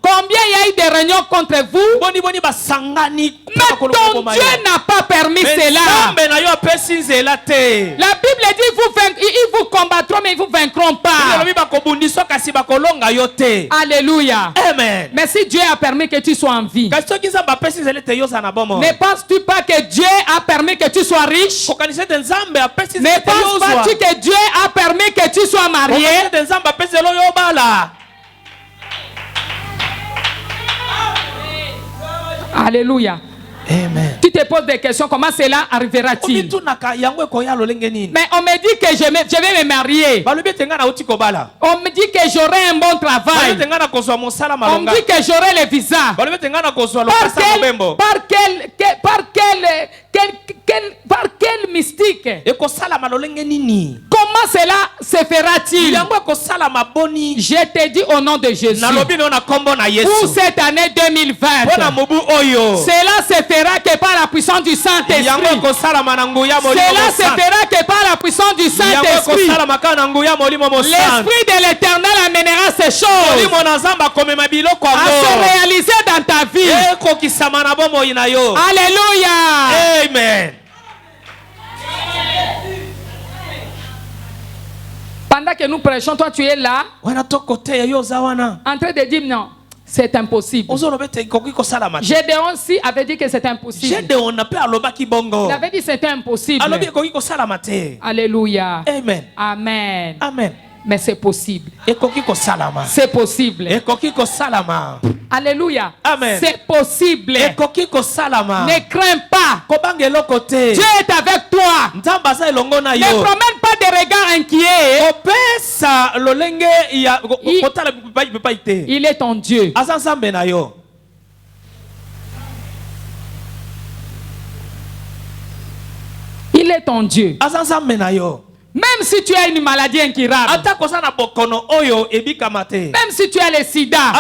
Combien il y a eu des réunions contre vous? Mais ton Dieu n'a pas permis cela. La Bible dit ils vous combattront mais ils vous vaincront pas. Alléluia. Amen. Mais si Dieu a permis que tu sois en vie, ne penses-tu pas que Dieu a permis que tu sois riche? Ne penses-tu que Dieu a permis que tu sois marié? Alléluia. Amen. Tu te poses des questions, comment cela arrivera-t-il? Mais on me dit que je vais me marier. On me dit que j'aurai un bon travail. On me dit que j'aurai le visa. Par quel mystique? Comment cela se fera-t-il? Je te dis au nom de Jésus, pour cette année 2020, cela se fera que par la puissance du Saint-Esprit. Cela se fera que par la puissance du Saint-Esprit. L'Esprit de l'Éternel amènera ces choses à se réaliser dans ta vie. Alléluia. Amen. Pendant que nous prêchons, toi tu es là en train de dire non. c'est impossible. Gédéon aussi avait dit que c'était impossible. Il avait dit que c'était impossible. Alléluia. Amen. Amen. Amen. Mais c'est possible. C'est possible. Alléluia. Amen. C'est possible. Ne crains pas. Dieu est avec toi. Ne promène pas des regards inquiets. Il est ton Dieu. Il est ton Dieu. Même si tu as une maladie incurable, même si tu as le sida,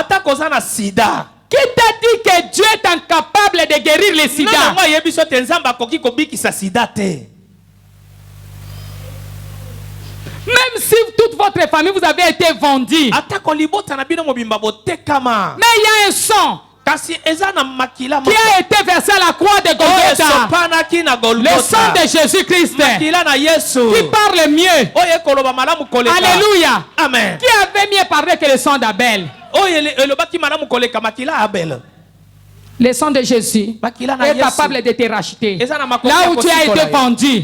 qui t'a dit que Dieu est incapable de guérir le sida? Même si toute votre famille vous avez été vendue, mais il y a un sang qui a été versé à la croix de Golgotha, le sang de Jésus-Christ qui parle mieux. Alléluia. Amen. Qui avait mieux parlé que le sang d'Abel? Le sang de Jésus est capable de te racheter. Là où tu as été vendu,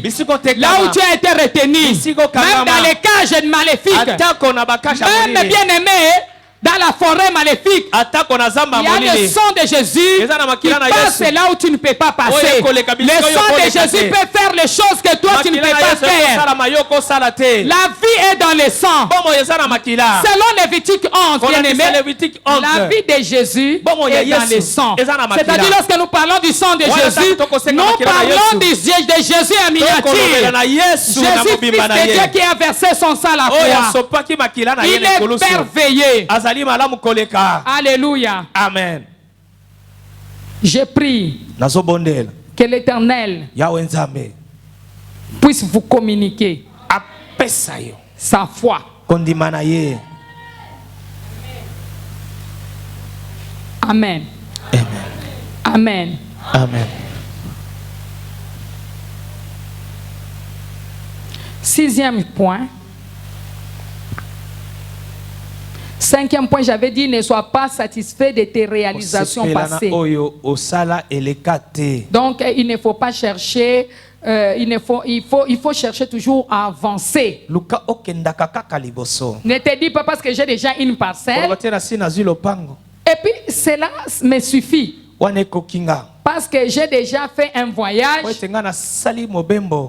là où tu as été retenu, même dans les cages maléfiques, même bien aimé, dans la forêt maléfique, il y a le sang de Jésus qui passe là où tu ne peux pas passer. Le sang de Jésus peut faire les choses que toi tu ne peux pas faire. La vie est dans le sang. Selon Lévitique 11, bien aimé, la vie de Jésus est dans le sang. C'est-à-dire lorsque nous parlons du sang de Jésus, nous parlons de Jésus en miniature. Jésus, fils de Dieu qui a versé son sang à la croix. Il est merveilleux. Alléluia. Amen. Je prie que l'Éternel puisse vous communiquer sa foi. Amen. Amen. Amen. Amen. Sixième point. Cinquième point, j'avais dit, ne sois pas satisfait de tes réalisations passées. Donc, il ne faut pas chercher, il faut chercher toujours à avancer. Ne te dis pas parce que j'ai déjà une parcelle. Et puis, cela me suffit. Parce que j'ai déjà fait un voyage.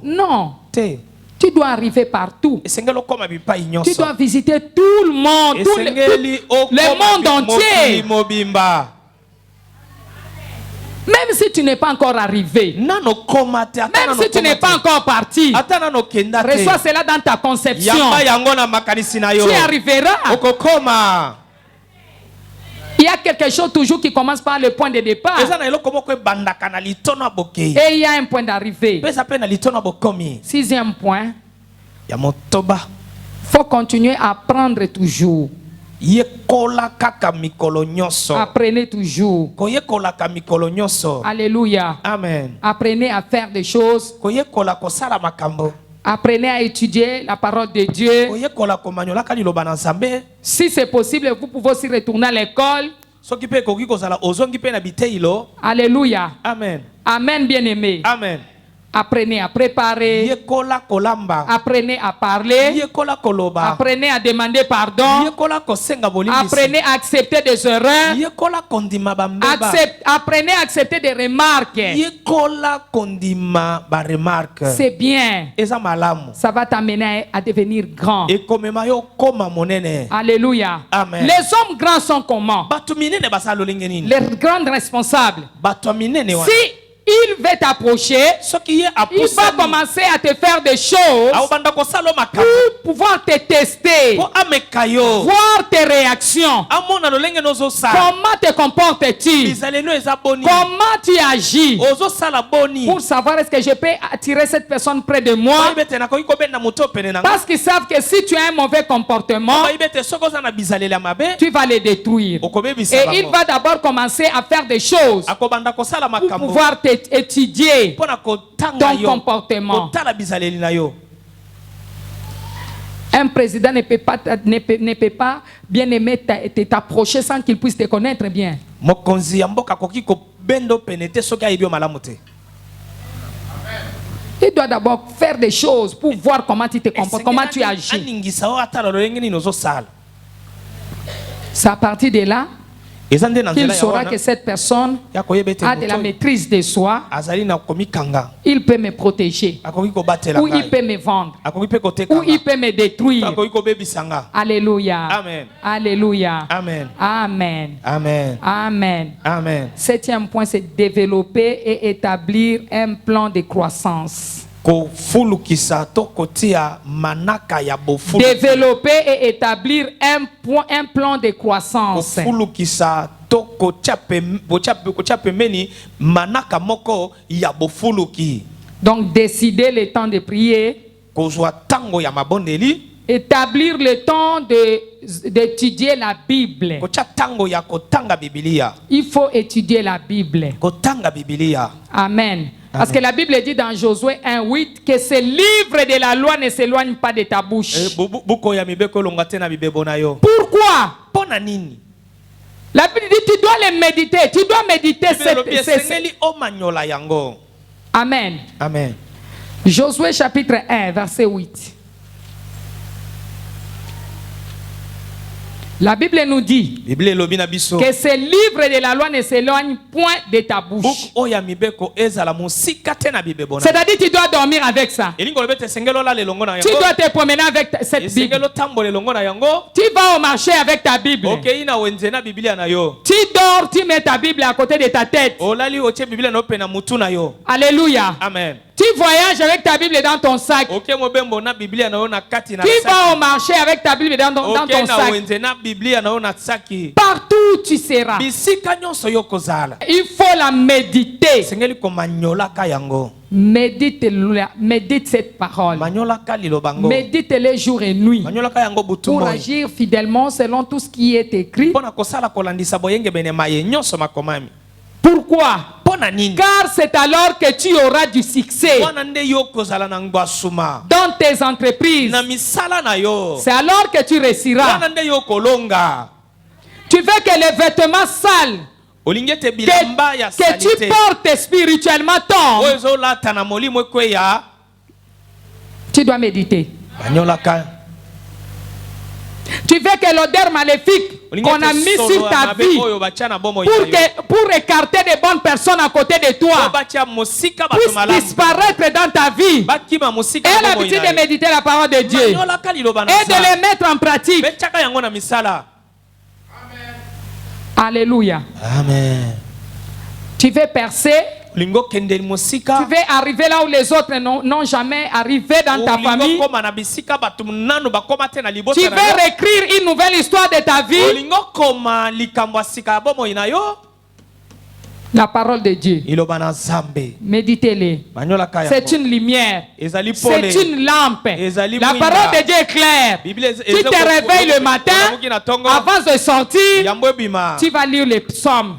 Non. Tu dois arriver partout. Tu dois visiter tout le monde, le monde entier. Même si tu n'es pas encore arrivé, même si tu n'es pas encore parti, reçois cela dans ta conception. Tu arriveras. Il y a quelque chose toujours qui commence par le point de départ. Et il y a un point d'arrivée. Sixième point. Il faut continuer à apprendre toujours. Apprenez toujours. Alléluia. Amen. Apprenez à faire des choses. Apprenez à étudier la parole de Dieu. Si c'est possible, vous pouvez aussi retourner à l'école. Alléluia. Amen. Amen, bien-aimé. Amen. Apprenez à préparer. Apprenez à parler. Apprenez à demander pardon. Apprenez à accepter des erreurs. Apprenez à accepter des remarques. C'est bien. Ça va t'amener à devenir grand. Alléluia. Amen. Les hommes grands sont comment? Les grands responsables. Si il va t'approcher, il va commencer à te faire des choses pour pouvoir te tester, voir tes réactions. Comment te comportes-tu? Comment tu agis? Pour savoir est-ce que je peux attirer cette personne près de moi. Parce qu'ils savent que si tu as un mauvais comportement, tu vas les détruire. Et il va d'abord commencer à faire des choses pour pouvoir étudier ton comportement. Un président ne peut pas bien aimer t'approcher sans qu'il puisse te connaître bien. Il doit d'abord faire des choses pour voir comment tu te comportes, comment tu agis. C'est à partir de là qu'il saura que cette personne a de la maîtrise de soi. Il peut me protéger, ou il peut me vendre, ou il peut me détruire. Alléluia. Amen. Alléluia. Amen. Amen. Amen. Amen. Amen. Septième point, c'est développer et établir un plan de croissance. Développer et établir un plan de croissance. Donc décider le temps de prier, établir le temps d'étudier la Bible. Il faut étudier la Bible. Amen. Parce que la Bible dit dans Josué 1:8 que ce livre de la loi ne s'éloigne pas de ta bouche. Pourquoi? La Bible dit tu dois les méditer. Tu dois méditer Amen. Amen. Josué chapitre 1 verset 8. La Bible nous dit que ce livre de la loi ne s'éloigne point de ta bouche. C'est-à-dire tu dois dormir avec ça. Tu dois te promener avec cette Bible. Tu vas au marché avec ta Bible. Tu dors, tu mets ta Bible à côté de ta tête. Alléluia. Amen. Tu voyages avec ta Bible dans ton sac. Tu vas au marché avec ta Bible dans ton sac. Partout tu seras. Il faut la méditer. Médite cette parole. Médite les jours et nuits pour agir fidèlement selon tout ce qui est écrit. Pourquoi? Car c'est alors que tu auras du succès dans tes entreprises. C'est alors que tu réussiras. Tu veux que les vêtements sales que tu portes spirituellement tombent. Tu dois méditer. Tu veux que l'odeur maléfique qu'on a mis sur ta vie pour écarter des bonnes personnes à côté de toi puisse disparaître dans ta vie. Et l'habitude de méditer la parole de Dieu et de les mettre en pratique. Alléluia. Amen. Tu veux percer. Tu veux arriver là où les autres n'ont jamais arrivé dans ta famille. Tu veux réécrire une nouvelle histoire de ta vie. La parole de Dieu. Méditez-les. C'est une lumière. C'est une lampe. La parole de Dieu est claire. Tu te réveilles le matin. Avant de sortir, tu vas lire les psaumes.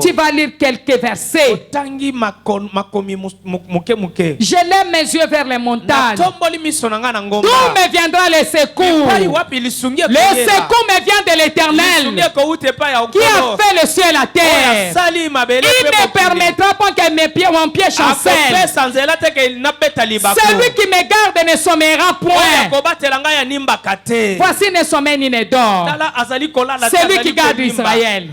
Tu vas lire quelques versets. Je lève mes yeux vers les montagnes. D'où me viendra le secours? Le secours me vient de l'Éternel qui a fait le ciel et la terre. Il ne permettra pas que mon pied chancelle. Celui qui me garde ne sommera point. Voici ne sommeille ni ne dort. Celui qui garde Israël.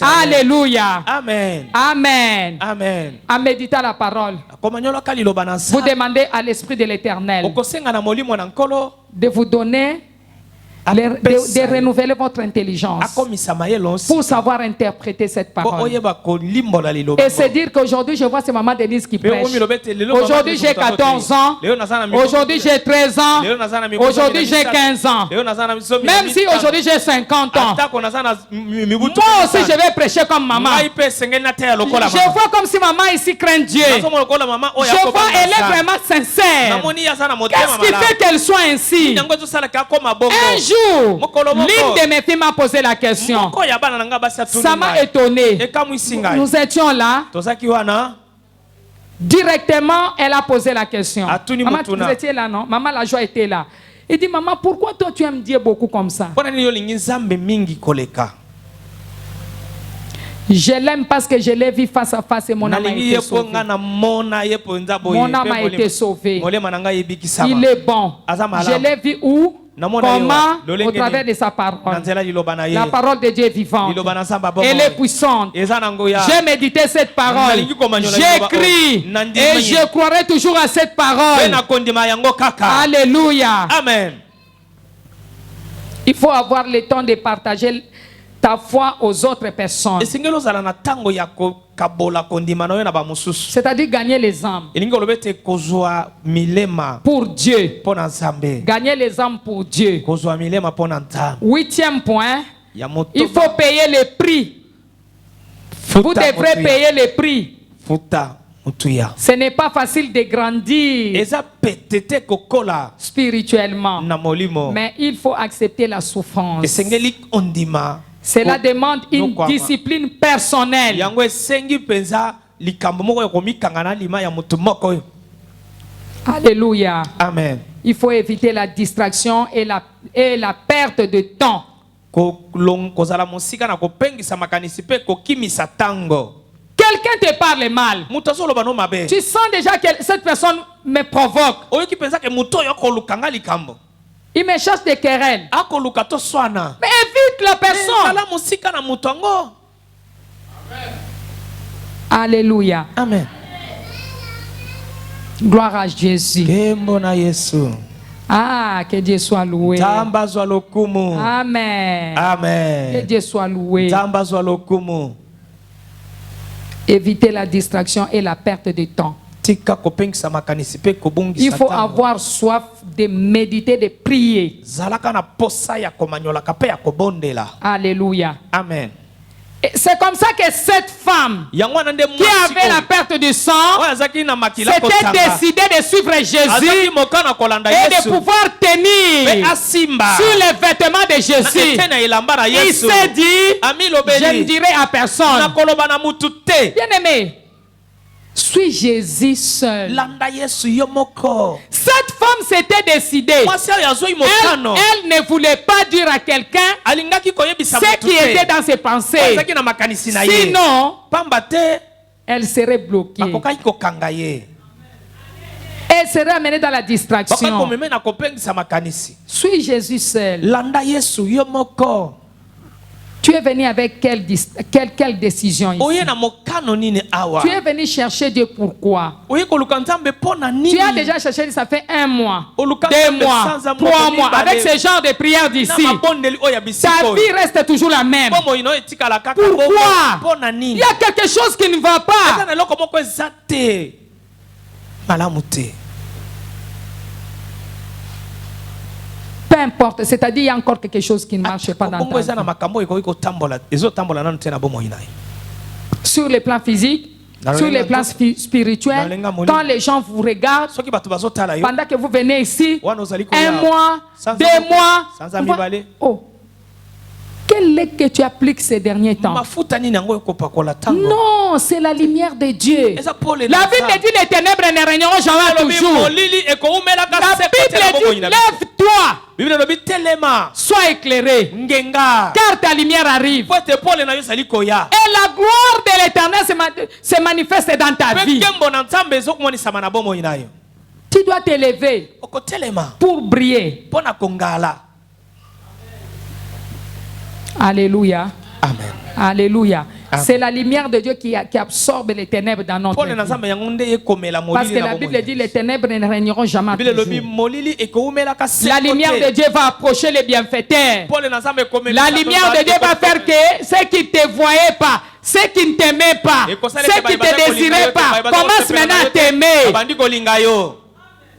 Alléluia. Amen. Amen. Amen. En méditant la parole, vous demandez à l'Esprit de l'Éternel de vous donner, de renouveler votre intelligence pour savoir interpréter cette parole. Et c'est dire qu'aujourd'hui, je vois c'est Maman Denise qui prêche. Aujourd'hui, j'ai 14 ans. Aujourd'hui, j'ai 13 ans. Aujourd'hui, j'ai 15 ans. Même si aujourd'hui, j'ai 50 ans. Moi aussi, je vais prêcher comme maman. Je vois comme si maman ici craint Dieu. Je vois elle est vraiment sincère. Qu'est-ce qui fait qu'elle soit ainsi? Un jour, l'une de mes filles m'a posé la question. Ça m'a étonné. Nous étions là Directement, elle a posé la question. Maman, vous étiez là, non? Maman, la joie était là. Il dit, maman, pourquoi toi tu aimes Dieu beaucoup comme ça? Je l'aime parce que je l'ai vu face à face et mon âme a été sauvée. Mon âme a été sauvée. Il est bon. Je l'ai vu où? Comment? Au travers de sa parole. La parole de Dieu est vivante. Elle est puissante. J'ai médité cette parole. J'écris. Et je croirai toujours à cette parole. Alléluia. Amen. Il faut avoir le temps de partager ta foi aux autres personnes. C'est-à-dire gagner les âmes pour Dieu. Gagner les âmes pour Dieu. 8e point, il faut payer le prix. Vous devrez payer le prix. Ce n'est pas facile de grandir spirituellement, mais il faut accepter la souffrance. Cela demande une discipline personnelle. Alléluia. Amen. Il faut éviter la distraction et la perte de temps. Quelqu'un te parle mal. Tu sens déjà que cette personne me provoque. Il me cherche des querelles. Mais évite la personne. Alléluia. Amen. Gloire à Jésus. Ah, que Dieu soit loué. Amen. Amen. Que Dieu soit loué. Éviter la distraction et la perte de temps. Il faut avoir soif de méditer, de prier. Alléluia. Amen. C'est comme ça que cette femme qui avait la perte de sang s'était décidée de suivre Jésus et de pouvoir tenir sur les vêtements de Jésus. Il s'est dit, je ne dirai à personne. Bien aimé, suis Jésus seul. Cette femme s'était décidée. Elle ne voulait pas dire à quelqu'un ce qui était dans ses pensées. Sinon, elle serait bloquée. Elle serait amenée dans la distraction. Suis Jésus seul. Tu es venu avec quelle décision ici? Tu es venu chercher Dieu pourquoi? Tu as déjà cherché, ça fait 1 mois, 2 mois, 3 mois. Avec ce genre de prière d'ici, ta vie reste toujours la même. Pourquoi? Il y a quelque chose qui ne va pas. Peu importe, c'est-à-dire il y a encore quelque chose qui ne marche pas dans ta vie. Sur le plan physique, sur le plan spirituel, quand les gens vous regardent, pendant que vous venez ici, 1 mois, 2 mois, oh, quel lait que tu appliques ces derniers temps? Non, c'est la lumière de Dieu. La Bible dit les ténèbres ne régneront jamais toujours. La Bible dit lève-toi, sois éclairé, car ta lumière arrive. Et la gloire de l'Éternel se manifeste dans ta vie. Tu dois t'élever pour briller. Alléluia. Amen. Alléluia. C'est la lumière de Dieu qui absorbe les ténèbres dans notre vie. Parce que la Bible dit les ténèbres ne régneront jamais toujours. La lumière de Dieu va approcher les bienfaiteurs. La lumière de Dieu va faire que ceux qui ne te voyaient pas, ceux qui ne t'aimaient pas, ceux qui ne te désiraient pas, commencent maintenant à t'aimer.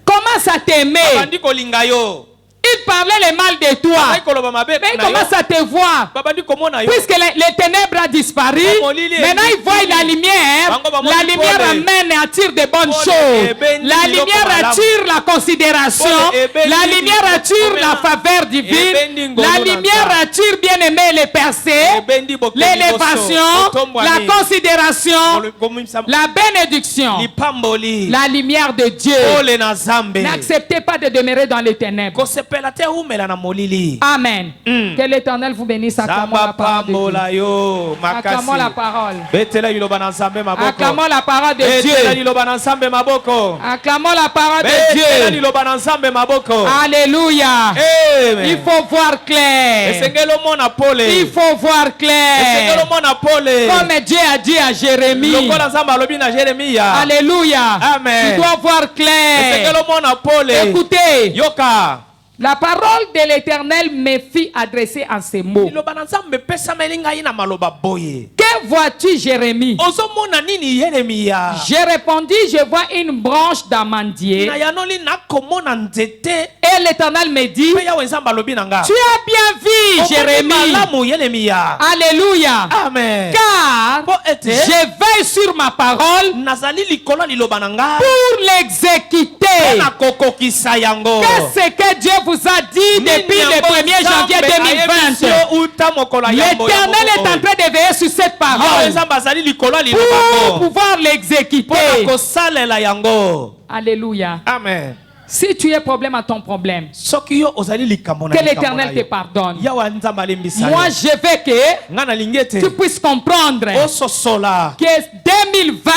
Commence à t'aimer. il parlait le mal de toi, mais il commence à te voir. Puisque les ténèbres ont disparu, maintenant il voit la lumière. La lumière amène et attire de bonnes choses. La lumière attire la considération. La lumière attire la faveur divine. La lumière attire bien aimé les percées, l'élévation, la considération, la bénédiction, la lumière de Dieu. N'acceptez pas de demeurer dans les ténèbres. Amen. Que l'Éternel vous bénisse. Acclamons la parole de Dieu. Acclamons la parole. Acclamons la parole de Dieu. Acclamons la parole de Dieu. Alléluia. Il faut voir clair. Il faut voir clair. Comme Dieu a dit à Jérémie. Alléluia. Tu dois voir clair. Écoutez. La parole de l'Éternel me fit adresser en ces mots. Que vois-tu, Jérémie? J'ai répondu, je vois une branche d'amandier. Et l'Éternel me dit, tu as bien vu, Jérémie. Alléluia. Amen. Car je veille sur ma parole pour l'exécuter. Qu'est-ce que Dieu vous a dit depuis le 1er janvier 2020? L'Éternel est en train de veiller sur cette parole pour pouvoir l'exécuter. Alléluia. Amen. Si tu as problème à ton problème, que l'Éternel te pardonne. Moi, je veux que tu puisses comprendre que 2020,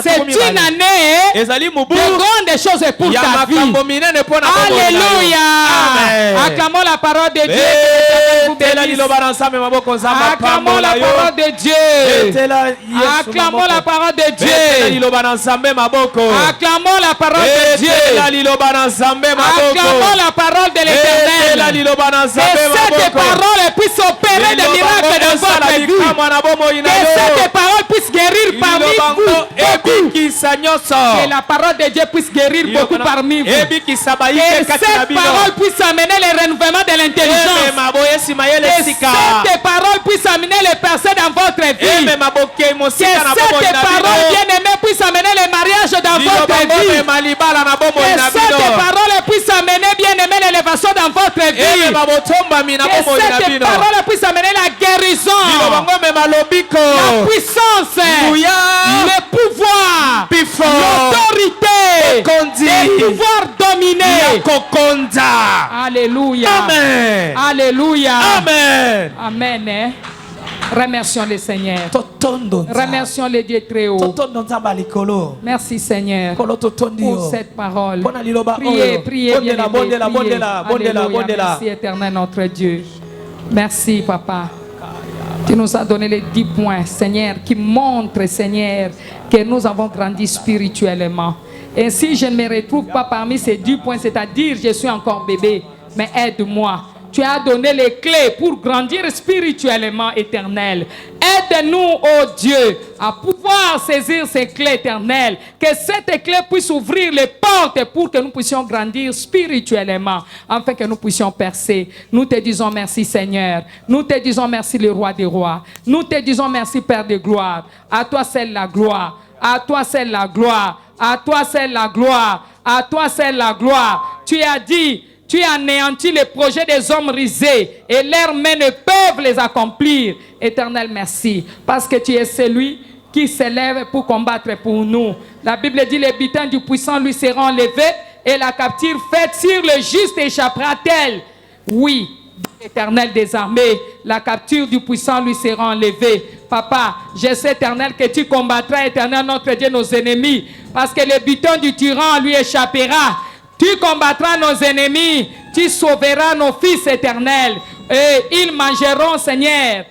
c'est une année de grandes choses pour ta vie. Alléluia. Acclamons la parole de Dieu. Acclamons la parole de Dieu. Acclamons la parole de Dieu. Acclamons la parole de Dieu. Acclamons la parole de l'Éternel. Que cette parole puisse opérer des miracles dans votre vie. Que cette parole puisse guérir parmi vous. Que la parole de Dieu puisse guérir beaucoup parmi vous. Que cette parole puisse amener le renouvellement de l'intelligence. Que cette parole puisse amener les personnes dans votre vie. Que cette parole bien-aimée puisse amener les mariages dans votre vie. Que cette parole puisse amener bien-aimé l'élévation dans votre vie. Que cette parole puisse amener la guérison, la puissance, le pouvoir, l'autorité, le pouvoir dominer. Alléluia. Amen. Alléluia. Amen. Amen. Remercions le Seigneur. Remercions le Dieu très haut. Merci Seigneur pour cette parole. Priez, priez, bien aimé, priez. Alléluia. Merci éternel notre Dieu. Merci Papa. Tu nous as donné les 10 points, Seigneur, qui montrent, Seigneur, que nous avons grandi spirituellement. Et si je ne me retrouve pas parmi ces 10 points, c'est-à-dire je suis encore bébé, mais aide-moi. Tu as donné les clés pour grandir spirituellement, éternel. Aide-nous, oh Dieu, à pouvoir saisir ces clés éternelles. Que cette clé puisse ouvrir les portes pour que nous puissions grandir spirituellement, afin que nous puissions percer. Nous te disons merci, Seigneur. Nous te disons merci, le roi des rois. Nous te disons merci, Père de gloire. À toi seule la gloire. À toi seule la gloire. À toi seule la gloire. À toi seule la gloire. Tu as dit... Tu anéantis les projets des hommes risés et leurs mains ne peuvent les accomplir. Éternel, merci. Parce que tu es celui qui s'élève pour combattre pour nous. La Bible dit, les butins du puissant lui seront enlevés et la capture faite sur le juste échappera-t-elle. Oui, Éternel des armées, la capture du puissant lui sera enlevée. Papa, je sais, éternel, que tu combattras, éternel, notre Dieu, nos ennemis. Parce que le butin du tyran lui échappera. Tu combattras nos ennemis, tu sauveras nos fils éternels et ils mangeront, Seigneur,